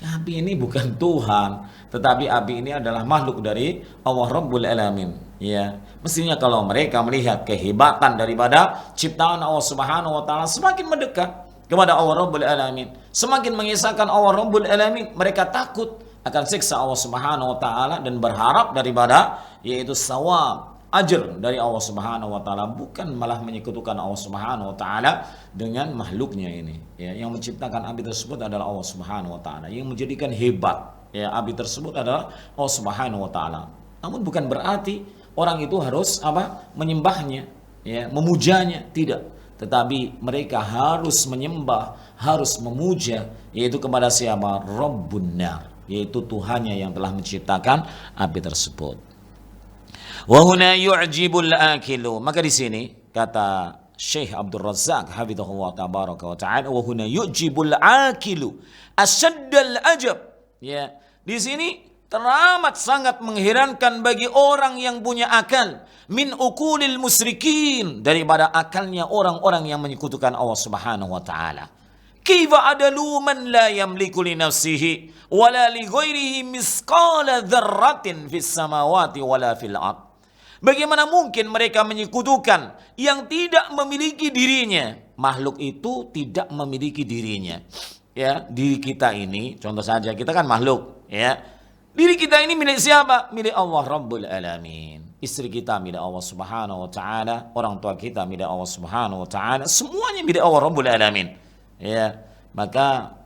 Api ini bukan Tuhan, tetapi api ini adalah makhluk dari Allah Rabbul Alamin, ya. Mestinya kalau mereka melihat kehebatan daripada ciptaan Allah Subhanahu wa taala, semakin mendekat kepada Allah Rabbul Alamin, semakin mengisahkan Allah Rabbul Alamin, mereka takut akan siksa Allah Subhanahu wa taala dan berharap daripada yaitu sawab, ajar dari Allah Subhanahu wa taala, bukan malah menyekutukan Allah Subhanahu wa taala dengan makhluknya ini, ya. Yang menciptakan api tersebut adalah Allah Subhanahu wa taala, yang menjadikan hebat, ya, api tersebut adalah Allah Subhanahu wa taala. Namun bukan berarti orang itu harus apa? Menyembahnya, ya, memujanya, tidak. Tetapi mereka harus menyembah, harus memuja, yaitu kepada siapa? Rabbun Nar, yaitu Tuhannya yang telah menciptakan api tersebut. Wa huna yu'jibul akilu. Maka di sini kata Syekh Abdul Razzaq hafizahullah tabaraka wa ta'ala, wa huna yu'jibul akilu asyaddal ajab. Ya, di sini teramat sangat mengherankan bagi orang yang punya akal, min ukulil musyrikin, daripada akalnya orang-orang yang menyekutukan Allah Subhanahu wa taala. Kaifa adalu man la yamliku li nafsihi wala li ghairihi misqala dzarratin fis samawati wala fil ard. Bagaimana mungkin mereka menyekutukan yang tidak memiliki dirinya? Makhluk itu tidak memiliki dirinya. Ya, diri kita ini, contoh saja, kita kan makhluk, ya. Diri kita ini milik siapa? Milik Allah Rabbul Alamin. Istri kita milik Allah Subhanahu wa taala, orang tua kita milik Allah Subhanahu wa taala, semuanya milik Allah Rabbul Alamin. Ya, maka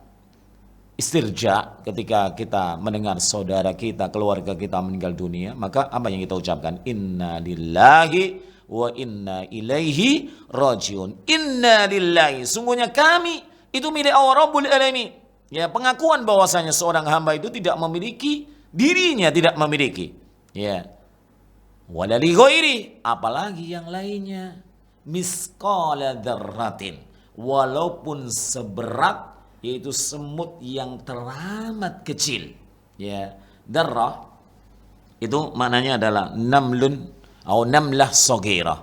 istirja ketika kita mendengar saudara kita, keluarga kita meninggal dunia, maka apa yang kita ucapkan? Inna lillahi wa inna ilaihi rajiun. Inna lillahi, sungguhnya kami itu milik Allah Rabbul Alamin. Ya, pengakuan bahwasanya seorang hamba itu tidak memiliki dirinya, tidak memiliki. Ya. Wala li ghairi, apalagi yang lainnya. Misqala dzarratin, walaupun seberat, yaitu semut yang teramat kecil, ya. Darrah itu maknanya adalah namlun atau namlah saghirah,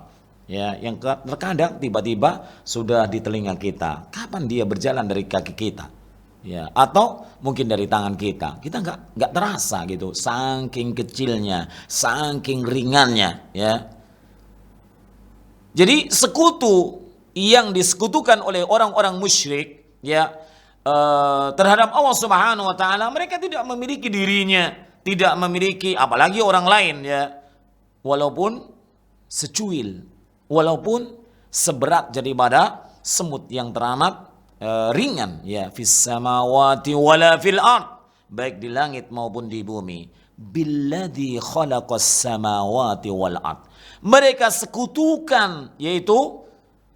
ya, yang terkadang tiba-tiba sudah di telinga kita. Kapan dia berjalan dari kaki kita, ya, atau mungkin dari tangan kita nggak terasa gitu, saking kecilnya, saking ringannya, ya. Jadi sekutu yang disekutukan oleh orang-orang musyrik, ya, terhadap Allah Subhanahu wa taala, mereka tidak memiliki dirinya, tidak memiliki apalagi orang lain, ya. Walaupun secuil, walaupun seberat daripada semut yang teramat ringan, ya, fis samawati wala fil ard, baik di langit maupun di bumi. Billadzi khalaqas samawati wal ard. Mereka sekutukan yaitu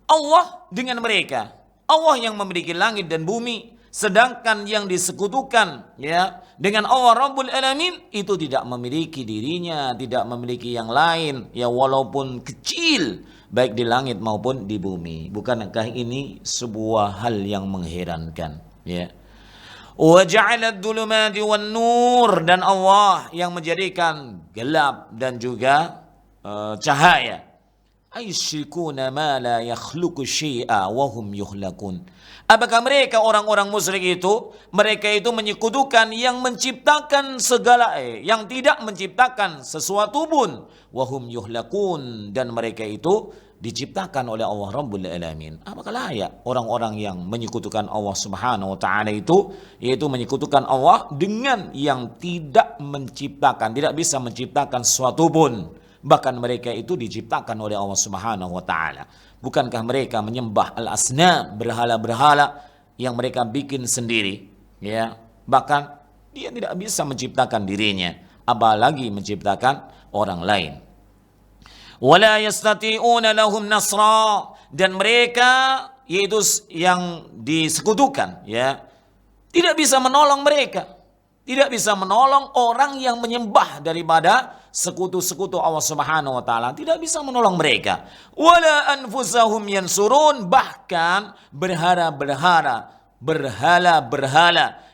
Allah dengan mereka. Allah yang memiliki langit dan bumi. Sedangkan yang disekutukan, ya, dengan Allah Rabbul Alamin itu tidak memiliki dirinya, tidak memiliki yang lain, ya, walaupun kecil, baik di langit maupun di bumi. Bukankah ini sebuah hal yang mengherankan, ya? Wa ja'ala adh-dhulumati wan nur, dan Allah yang menjadikan gelap dan juga cahaya. Ayyushrikuna ma la yakhluqu syai'a wa hum yukhlaqun. Apakah mereka orang-orang musyrik itu, mereka itu menyekutukan yang menciptakan segala, yang tidak menciptakan sesuatu pun, wa hum yukhlaqun, dan mereka itu diciptakan oleh Allah Rabbul Alamin. Apakah layak orang-orang yang menyekutukan Allah Subhanahu wa taala itu, yaitu menyekutukan Allah dengan yang tidak menciptakan, tidak bisa menciptakan sesuatu pun. Bahkan mereka itu diciptakan oleh Allah Subhanahu wa taala. Bukankah mereka menyembah al-asnam, berhala-berhala yang mereka bikin sendiri, ya? Bahkan dia tidak bisa menciptakan dirinya, apalagi menciptakan orang lain. Wala yastati'una lahum nasra, dan mereka yaitu yang disekutukan, ya, tidak bisa menolong mereka. Tidak bisa menolong orang yang menyembah daripada sekutu-sekutu Allah Subhanahu wa taala, tidak bisa menolong mereka. Wala anfusahum yansurun, bahkan berhala-berhala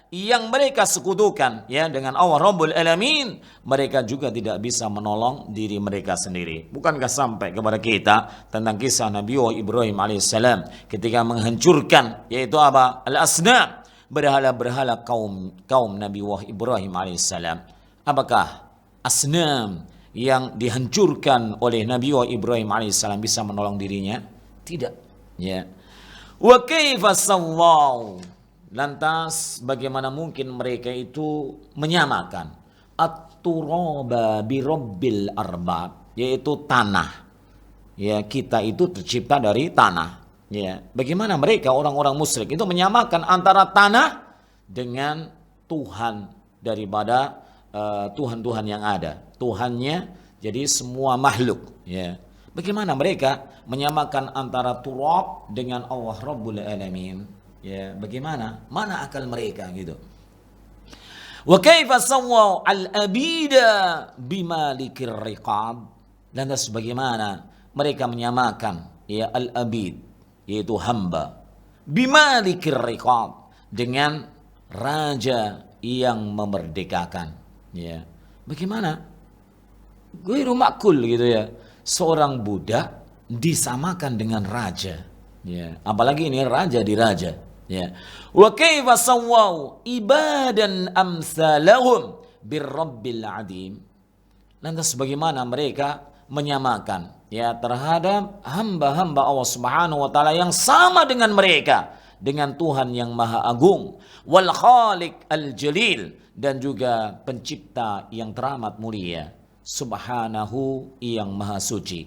yang mereka sekutukan, ya, dengan Allah Rabbul Alamin, mereka juga tidak bisa menolong diri mereka sendiri. Bukankah sampai kepada kita tentang kisah Nabi Ibrahim alaihissalam ketika menghancurkan, yaitu apa? Al-asnam, berhala-berhala kaum Nabi Ibrahim alaihissalam. Apakah asnam yang dihancurkan oleh Nabi Ibrahim alaihissalam bisa menolong dirinya? Tidak, ya. Wa kaifa sawwaw, lantas bagaimana mungkin mereka itu menyamakan at-turaba bi rabbil arbab, yaitu tanah. Ya, kita itu tercipta dari tanah. Ya, bagaimana mereka orang-orang musyrik itu menyamakan antara tanah dengan Tuhan daripada Tuhan-Tuhan yang ada. Tuhannya jadi semua makhluk, ya. Bagaimana mereka menyamakan antara turab dengan Allah Rabbul Alamin? Ya, bagaimana? Mana akal mereka gitu? Wa kaifa sawwa al-abida bimalikir riqab? Lantas bagaimana mereka menyamakan, ya, al-abid, yaitu hamba, bimalikir riqab, dengan raja yang memerdekakan, ya. Bagaimana? Ghairu ma'kul gitu, ya. Seorang budak disamakan dengan raja, ya. Apalagi ini raja di raja, ya. Wa kaifa sawwau ibadan amsalahum birrabbil adim. Lantas bagaimana mereka menyamakan, ya, terhadap hamba-hamba Allah Subhanahu wa taala yang sama dengan mereka, dengan Tuhan yang Maha Agung, wal Khaliq al-Jalil, dan juga pencipta yang teramat mulia, Subhanahu yang Maha Suci.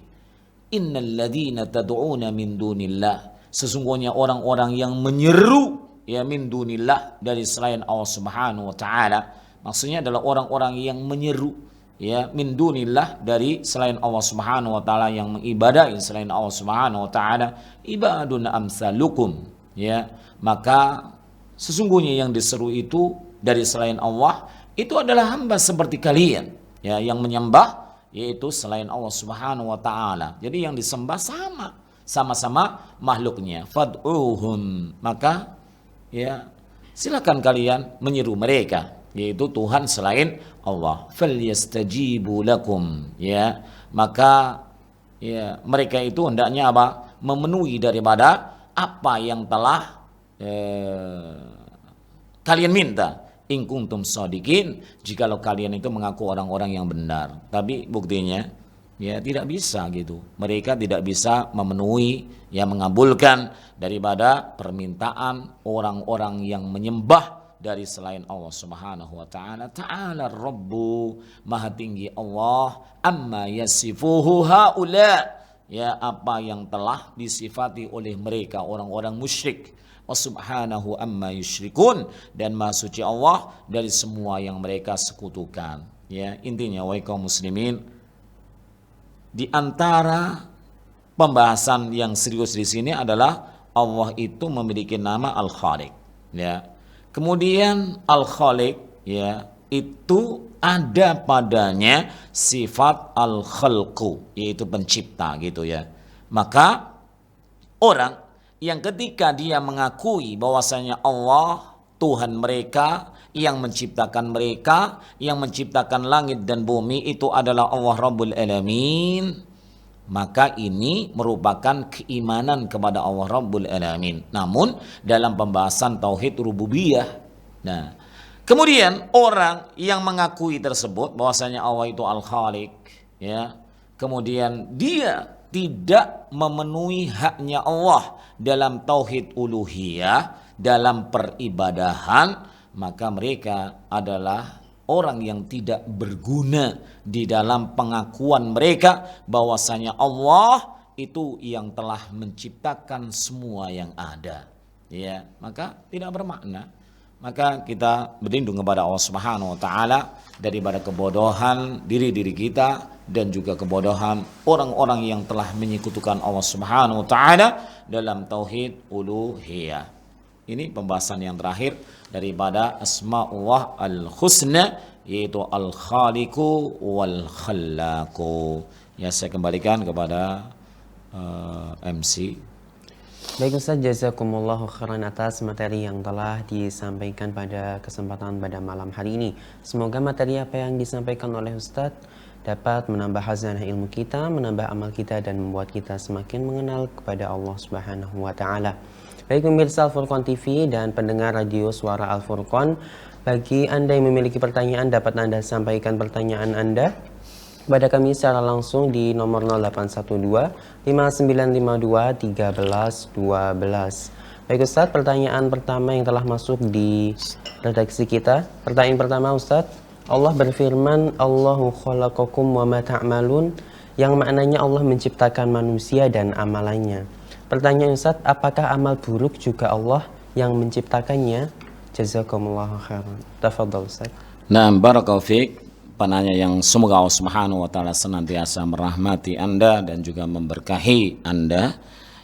Innal ladzina tad'una min dunillah, sesungguhnya orang-orang yang menyeru, ya, min dunillah, dari selain Allah Subhanahu wa taala, maksudnya adalah orang-orang yang menyeru, ya, min dunillah, dari selain Allah Subhanahu wa taala, yang mengibadahi selain Allah Subhanahu wa taala, ibadun amsalukum, ya. Maka sesungguhnya yang diseru itu dari selain Allah itu adalah hamba seperti kalian, ya, yang menyembah yaitu selain Allah Subhanahu wa taala. Jadi yang disembah sama-sama makhluknya. Fad'uhum, maka, ya, silakan kalian menyeru mereka, yaitu Tuhan selain Allah. Falyastajibu lakum, ya. Maka, ya, mereka itu hendaknya apa? Memenuhi daripada apa yang telah kalian minta. In kuntum shadiqin, jikalau kalian itu mengaku orang-orang yang benar. Tapi buktinya, ya, tidak bisa gitu. Mereka tidak bisa memenuhi, ya, mengabulkan daripada permintaan orang-orang yang menyembah dari selain Allah Subhanahu wa taala. Ta'ala Rabbu, Maha tinggi Allah, amma yasifuhu haula, ya, apa yang telah disifati oleh mereka orang-orang musyrik. Wa subhanahu amma yusyrikun, dan Maha suci Allah dari semua yang mereka sekutukan. Ya, intinya wahai kaum muslimin, di antara pembahasan yang serius di sini adalah Allah itu memiliki nama Al-Khaliq, ya. Kemudian Al-Khaliq, ya, itu ada padanya sifat Al-Khalqu, yaitu pencipta gitu, ya. Maka orang yang ketika dia mengakui bahwasanya Allah Tuhan mereka, yang menciptakan mereka, yang menciptakan langit dan bumi itu adalah Allah Rabbul Alamin, maka ini merupakan keimanan kepada Allah Rabbul Alamin. Namun dalam pembahasan tauhid rububiyah. Nah, kemudian orang yang mengakui tersebut bahwasanya Allah itu Al-Khaliq, ya, kemudian dia tidak memenuhi haknya Allah dalam tauhid uluhiyah, dalam peribadahan, maka mereka adalah orang yang tidak berguna di dalam pengakuan mereka bahwasanya Allah itu yang telah menciptakan semua yang ada, ya. Maka tidak bermakna maka kita berlindung kepada Allah Subhanahu wa taala daripada kebodohan diri-diri kita dan juga kebodohan orang-orang yang telah menyekutukan Allah Subhanahu wa taala dalam tauhid uluhiyah. Ini pembahasan yang terakhir daripada Asmaullah al-Husna, yaitu Al-Khaliqu wal Khallaqu. Ya, saya kembalikan kepada MC. Baik Ustaz, jazakumullahu khairan atas materi yang telah disampaikan pada kesempatan pada malam hari ini. Semoga materi apa yang disampaikan oleh Ustaz dapat menambah khazanah ilmu kita, menambah amal kita, dan membuat kita semakin mengenal kepada Allah Subhanahu wa taala. Baik pemirsa Al-Furqan TV dan pendengar radio Suara Al-Furqan, bagi Anda yang memiliki pertanyaan dapat Anda sampaikan pertanyaan Anda kepada kami secara langsung di nomor 0812 5952 1312. Baik Ustaz, pertanyaan pertama yang telah masuk di redaksi kita. Pertanyaan pertama Ustaz, Allah berfirman, Allahu khalaqakum wa ma ta'malun, yang maknanya Allah menciptakan manusia dan amalannya. Pertanyaan Ustaz, apakah amal buruk juga Allah yang menciptakannya? Jazakumullahu khairan. Tafadhal Ustaz. Nah, barakallahu fiik. Penanya yang semoga Allah Subhanahu wa taala senantiasa merahmati Anda dan juga memberkahi Anda.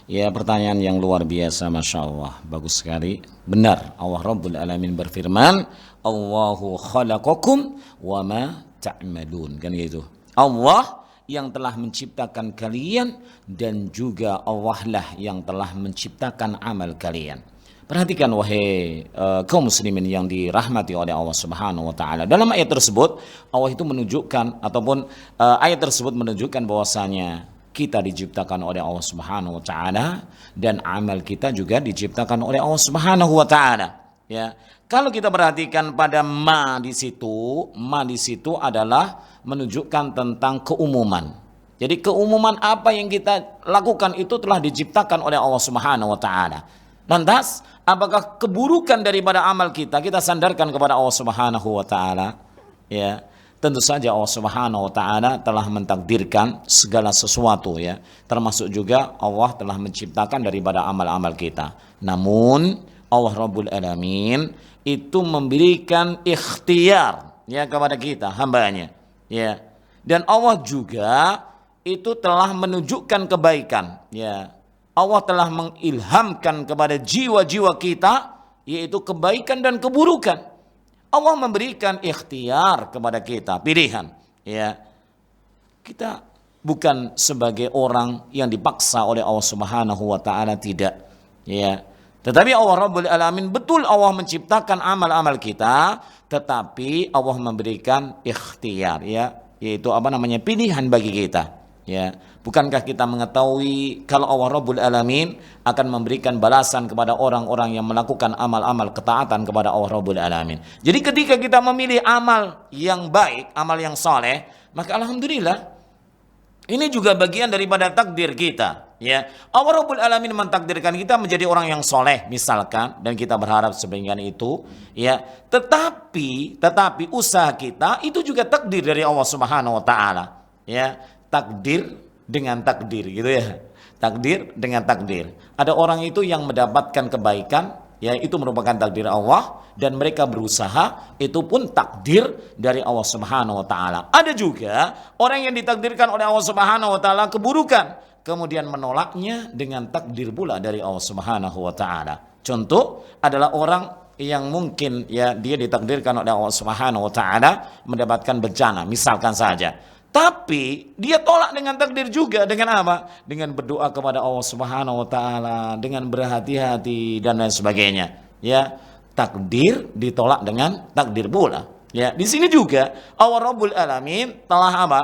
Ya, pertanyaan yang luar biasa, Masya Allah, bagus sekali. Benar, Allah Rabbul Alamin berfirman, Allahu khalaqakum wa ma ta'malun, kan gitu. Allah yang telah menciptakan kalian dan juga Allah lah yang telah menciptakan amal kalian. Perhatikan wahai kaum muslimin yang dirahmati oleh Allah Subhanahu wa taala. Dalam ayat tersebut Allah itu menunjukkan ataupun ayat tersebut menunjukkan bahwasanya kita diciptakan oleh Allah Subhanahu wa taala dan amal kita juga diciptakan oleh Allah Subhanahu wa taala. Ya. Kalau kita perhatikan pada ma di situ adalah menunjukkan tentang keumuman. Jadi keumuman apa yang kita lakukan itu telah diciptakan oleh Allah Subhanahu wa taala. Lantas, apakah keburukan daripada amal kita sandarkan kepada Allah Subhanahu wa taala? Ya, tentu saja Allah Subhanahu wa taala telah mentakdirkan segala sesuatu, ya. Termasuk juga Allah telah menciptakan daripada amal-amal kita. Namun, Allah Rabbul Alamin itu memberikan ikhtiar, ya, kepada kita, hambanya, ya. Dan Allah juga itu telah menunjukkan kebaikan, ya. Allah telah mengilhamkan kepada jiwa-jiwa kita yaitu kebaikan dan keburukan. Allah memberikan ikhtiar kepada kita, pilihan, ya. Kita bukan sebagai orang yang dipaksa oleh Allah Subhanahu wa taala, tidak, ya. Tetapi Allah Rabbul Alamin, betul Allah menciptakan amal-amal kita, tetapi Allah memberikan ikhtiar, ya, yaitu pilihan bagi kita. Ya, bukankah kita mengetahui kalau Allah Rabbul Alamin akan memberikan balasan kepada orang-orang yang melakukan amal-amal ketaatan kepada Allah Rabbul Alamin. Jadi ketika kita memilih amal yang baik, amal yang soleh, maka alhamdulillah ini juga bagian daripada takdir kita. Ya, Allah Rabbul Alamin mentakdirkan kita menjadi orang yang soleh, misalkan, dan kita berharap sebagian itu, ya. Tetapi usaha kita itu juga takdir dari Allah Subhanahu wa taala. Ya, takdir dengan takdir, gitu ya. Takdir dengan takdir. Ada orang itu yang mendapatkan kebaikan, ya, itu merupakan takdir Allah, dan mereka berusaha, itu pun takdir dari Allah Subhanahu wa taala. Ada juga orang yang ditakdirkan oleh Allah Subhanahu wa taala keburukan, kemudian menolaknya dengan takdir pula dari Allah Subhanahu wa taala. Contoh adalah orang yang mungkin, ya, dia ditakdirkan oleh Allah Subhanahu wa taala mendapatkan bencana, misalkan saja. Tapi dia tolak dengan takdir juga, dengan apa? Dengan berdoa kepada Allah Subhanahu wa taala, dengan berhati-hati dan lain sebagainya. Ya, takdir ditolak dengan takdir pula. Ya, di sini juga Allah Rabbul Alamin telah apa?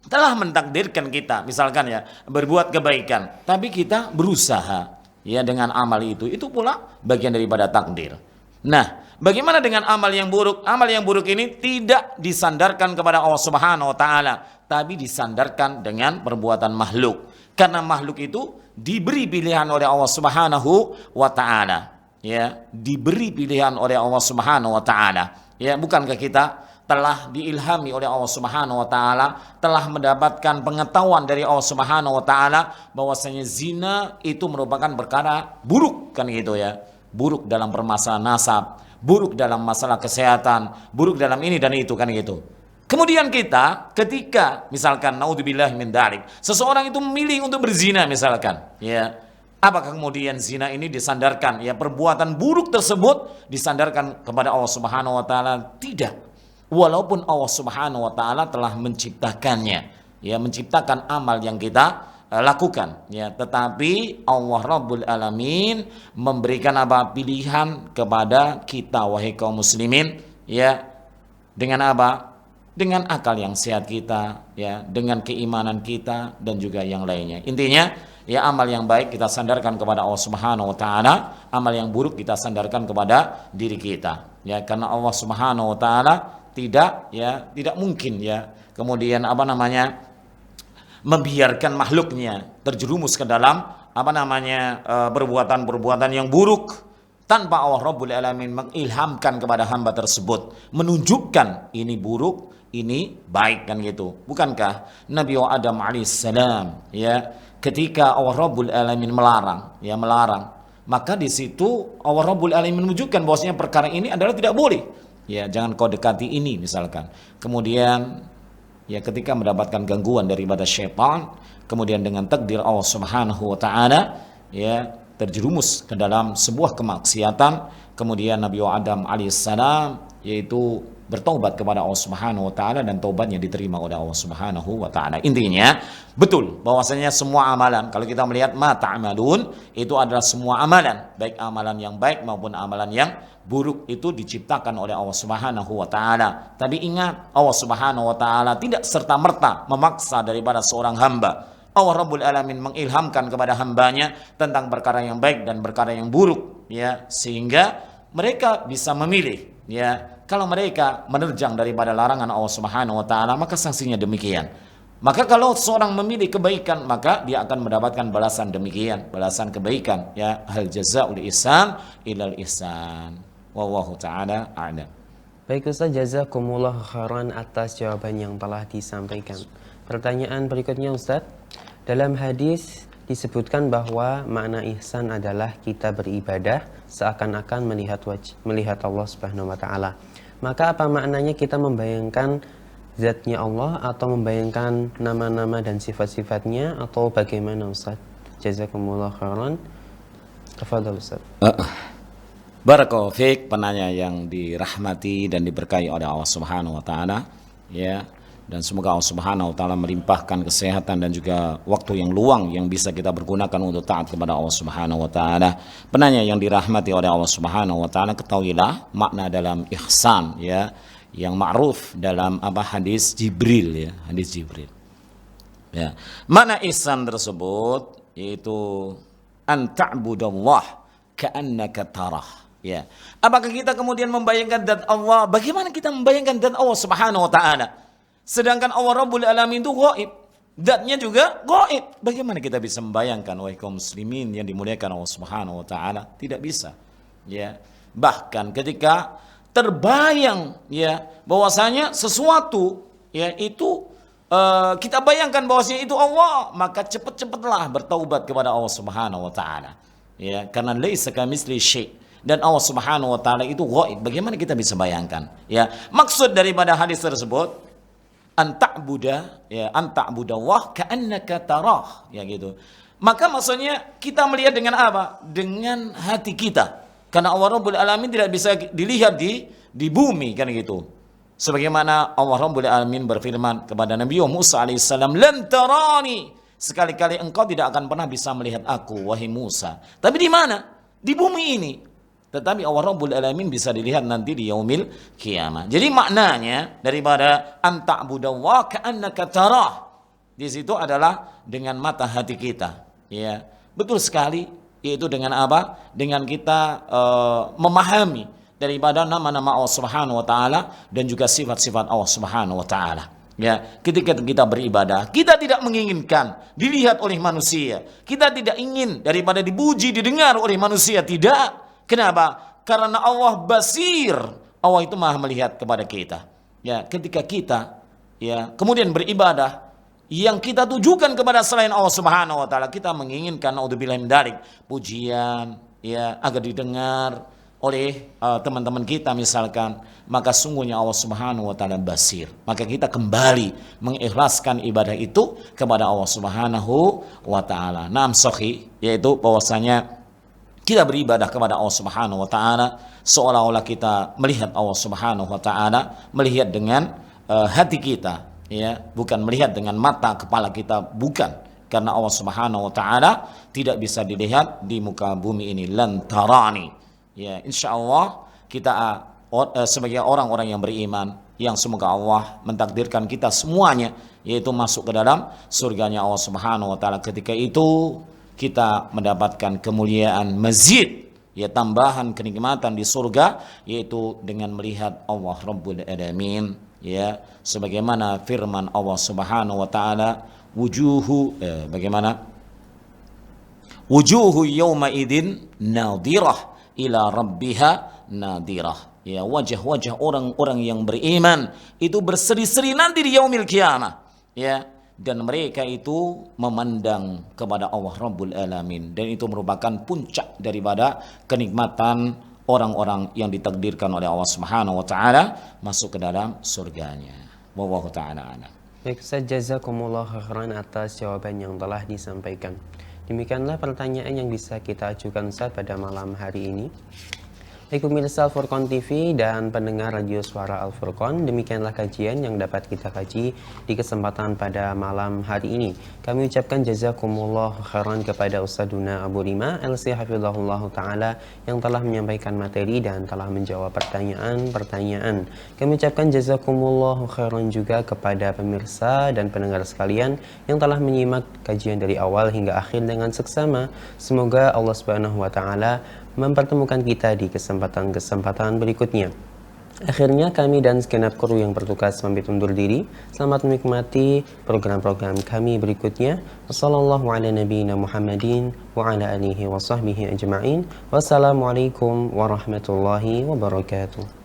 Telah mentakdirkan kita, misalkan, ya, berbuat kebaikan, tapi kita berusaha, ya, dengan amal itu pula bagian daripada takdir. Nah, bagaimana dengan amal yang buruk? Amal yang buruk ini tidak disandarkan kepada Allah Subhanahu wa taala, tapi disandarkan dengan perbuatan makhluk. Karena makhluk itu diberi pilihan oleh Allah Subhanahu wa taala, ya, diberi pilihan oleh Allah Subhanahu wa taala. Ya, bukankah kita telah diilhami oleh Allah Subhanahu wa taala, telah mendapatkan pengetahuan dari Allah Subhanahu wa taala bahwasanya zina itu merupakan perkara buruk, kan gitu, ya. Buruk dalam permasalahan nasab, buruk dalam masalah kesehatan, buruk dalam ini dan itu kan gitu. Kemudian kita ketika misalkan naudzubillah min dzalik, seseorang itu memilih untuk berzina misalkan, ya. Apakah kemudian zina ini disandarkan, ya perbuatan buruk tersebut disandarkan kepada Allah Subhanahu wa taala? Tidak. Walaupun Allah Subhanahu wa taala telah menciptakannya, ya menciptakan amal yang kita lakukan, ya, tetapi Allah Rabbul Alamin memberikan apa? Pilihan kepada kita wahai kaum muslimin, ya, dengan apa? Dengan akal yang sehat kita, ya, dengan keimanan kita dan juga yang lainnya. Intinya, ya amal yang baik kita sandarkan kepada Allah Subhanahu wa taala, amal yang buruk kita sandarkan kepada diri kita. Ya, karena Allah Subhanahu wa taala tidak mungkin ya kemudian membiarkan makhluknya terjerumus ke dalam perbuatan-perbuatan yang buruk tanpa Allah Rabbul Alamin mengilhamkan kepada hamba tersebut, menunjukkan ini buruk, ini baik kan gitu. Bukankah Nabi Adam alaihissalam, ya, ketika Allah Rabbul Alamin melarang, maka di situ Allah Rabbul Alamin menunjukkan bahwasanya perkara ini adalah tidak boleh. Ya, jangan kau dekati ini misalkan. Kemudian ya ketika mendapatkan gangguan daripada syaitan, kemudian dengan takdir Allah Subhanahu wa taala, ya, terjerumus ke dalam sebuah kemaksiatan. Kemudian Nabi Adam alaihissalam yaitu bertaubat kepada Allah Subhanahu wa taala dan taubatnya diterima oleh Allah Subhanahu wa taala. Intinya betul bahwasanya semua amalan, kalau kita melihat ma ta'malun, itu adalah semua amalan, baik amalan yang baik maupun amalan yang buruk itu diciptakan oleh Allah Subhanahu wa taala. Tapi ingat, Allah Subhanahu wa taala tidak serta-merta memaksa daripada seorang hamba. Allah Rabbul Alamin mengilhamkan kepada hambanya tentang perkara yang baik dan perkara yang buruk, ya, sehingga mereka bisa memilih, ya. Kalau mereka menerjang daripada larangan Allah Subhanahu wa taala, maka sanksinya demikian. Maka kalau seorang memilih kebaikan, maka dia akan mendapatkan balasan demikian, balasan kebaikan, ya. Hal jazaa'ul ihsan ilal ihsan. Wallahu taala a'lam. Baik Ustaz, jazakumullah khairan atas jawaban yang telah disampaikan. Pertanyaan berikutnya Ustaz, dalam hadis disebutkan bahwa makna ihsan adalah kita beribadah seakan-akan melihat Allah Subhanahu wa taala. Maka apa maknanya kita membayangkan zatnya Allah atau membayangkan nama-nama dan sifat-sifatnya, atau bagaimana Ustaz? Jazakumullah khairan. Tafadhal Ustaz. Barakallahu fiik, penanya yang dirahmati dan diberkahi oleh Allah Subhanahu wa taala, ya. Dan semoga Allah Subhanahu wa taala melimpahkan kesehatan dan juga waktu yang luang yang bisa kita pergunakan untuk taat kepada Allah Subhanahu wa taala. Penanya yang dirahmati oleh Allah Subhanahu wa taala, ketahuilah makna dalam ihsan, ya, yang ma'ruf dalam hadis Jibril, ya, hadis Jibril. Ya. Makna ihsan tersebut yaitu an ta'budallah ka'annaka tarah. Ya. Apakah kita kemudian membayangkan zat Allah? Bagaimana kita membayangkan zat Allah Subhanahu wa taala? Sedangkan Allah Rabbul Alamin itu ghaib, zatnya juga ghaib. Bagaimana kita bisa membayangkan, wahai kaum muslimin yang dimuliakan Allah Subhanahu wa taala? Tidak bisa. Ya. Bahkan ketika terbayang, ya, bahwasanya sesuatu, ya, itu kita bayangkan bahwasanya itu Allah, maka cepat-cepatlah bertaubat kepada Allah Subhanahu wa taala. Ya, karena laisa kamitsli syai'. Dan Allah Subhanahu wa taala itu ghaib. Bagaimana kita bisa bayangkan? Ya, maksud daripada hadis tersebut anta'budallah ka'annaka tarah, ya gitu. Maka maksudnya kita melihat dengan apa? Dengan hati kita. Karena Allah Rabbul Alamin tidak bisa dilihat di bumi kan gitu. Sebagaimana Allah Rabbul Alamin berfirman kepada Nabi Musa alaihissalam, "Lan tarani." Sekali-kali engkau tidak akan pernah bisa melihat aku, wahai Musa. Tapi di mana? Di bumi ini. Tetapi Allah Rabbul Alamin bisa dilihat nanti di yaumil kiamah. Jadi maknanya daripada anta'budallah ka'annaka tarah, di situ adalah dengan mata hati kita. Ya, betul sekali. Yaitu dengan apa? Dengan kita memahami daripada nama-nama Allah Subhanahu wa taala dan juga sifat-sifat Allah Subhanahu wa taala. Ya, ketika kita beribadah, kita tidak menginginkan dilihat oleh manusia. Kita tidak ingin daripada dipuji, didengar oleh manusia, tidak. Kenapa? Karena Allah basir. Allah itu Maha melihat kepada kita. Ya, ketika kita, ya, kemudian beribadah yang kita tujukan kepada selain Allah Subhanahu wa taala, kita menginginkan naudzubillah min dzalik pujian, ya, agar didengar, oleh teman-teman kita misalkan, maka sungguhnya Allah Subhanahu wa taala basir. Maka kita kembali mengikhlaskan ibadah itu kepada Allah Subhanahu wa taala. Naam sahih, yaitu bahwasanya kita beribadah kepada Allah Subhanahu wa taala seolah-olah kita melihat Allah Subhanahu wa taala, melihat dengan hati kita, ya, bukan melihat dengan mata kepala kita, bukan. Karena Allah Subhanahu wa taala tidak bisa dilihat di muka bumi ini, lan tarani. Ya, insyaallah kita sebagai orang-orang yang beriman, yang semoga Allah mentakdirkan kita semuanya yaitu masuk ke dalam surganya Allah Subhanahu wa taala. Ketika itu kita mendapatkan kemuliaan mazid, ya, tambahan kenikmatan di surga, yaitu dengan melihat Allah Rabbul Alamin, ya, sebagaimana firman Allah Subhanahu wa taala, wujuhu yawma idin nadirah ila rabbiha nadirah. Ya, wajah-wajah orang-orang yang beriman itu berseri-seri nanti di yaumil qiyamah, ya, dan mereka itu memandang kepada Allah Rabbul Alamin, dan itu merupakan puncak daripada kenikmatan orang-orang yang ditakdirkan oleh Allah Subhanahu wa taala masuk ke dalam surganya. Wallahu taala a'lam. Baik Ustaz, jazakumullah khairan atas jawaban yang telah disampaikan. Demikianlah pertanyaan yang bisa kita ajukan Ustaz pada malam hari ini. Baik pemirsa Al-Furqan TV dan pendengar radio Suara Al-Furqan, demikianlah kajian yang dapat kita kaji di kesempatan pada malam hari ini. Kami ucapkan jazakumullah khairan kepada Ustadzuna Abu Rima LC Hafizahullah Ta'ala yang telah menyampaikan materi dan telah menjawab pertanyaan-pertanyaan. Kami ucapkan jazakumullah khairan juga kepada pemirsa dan pendengar sekalian yang telah menyimak kajian dari awal hingga akhir dengan seksama. Semoga Allah Subhanahu wa Ta'ala mempertemukan kita di kesempatan-kesempatan berikutnya. Akhirnya kami dan segenap kru yang bertugas pamit undur diri. Selamat menikmati program-program kami berikutnya. Wassalamualaikum warahmatullahi wabarakatuh.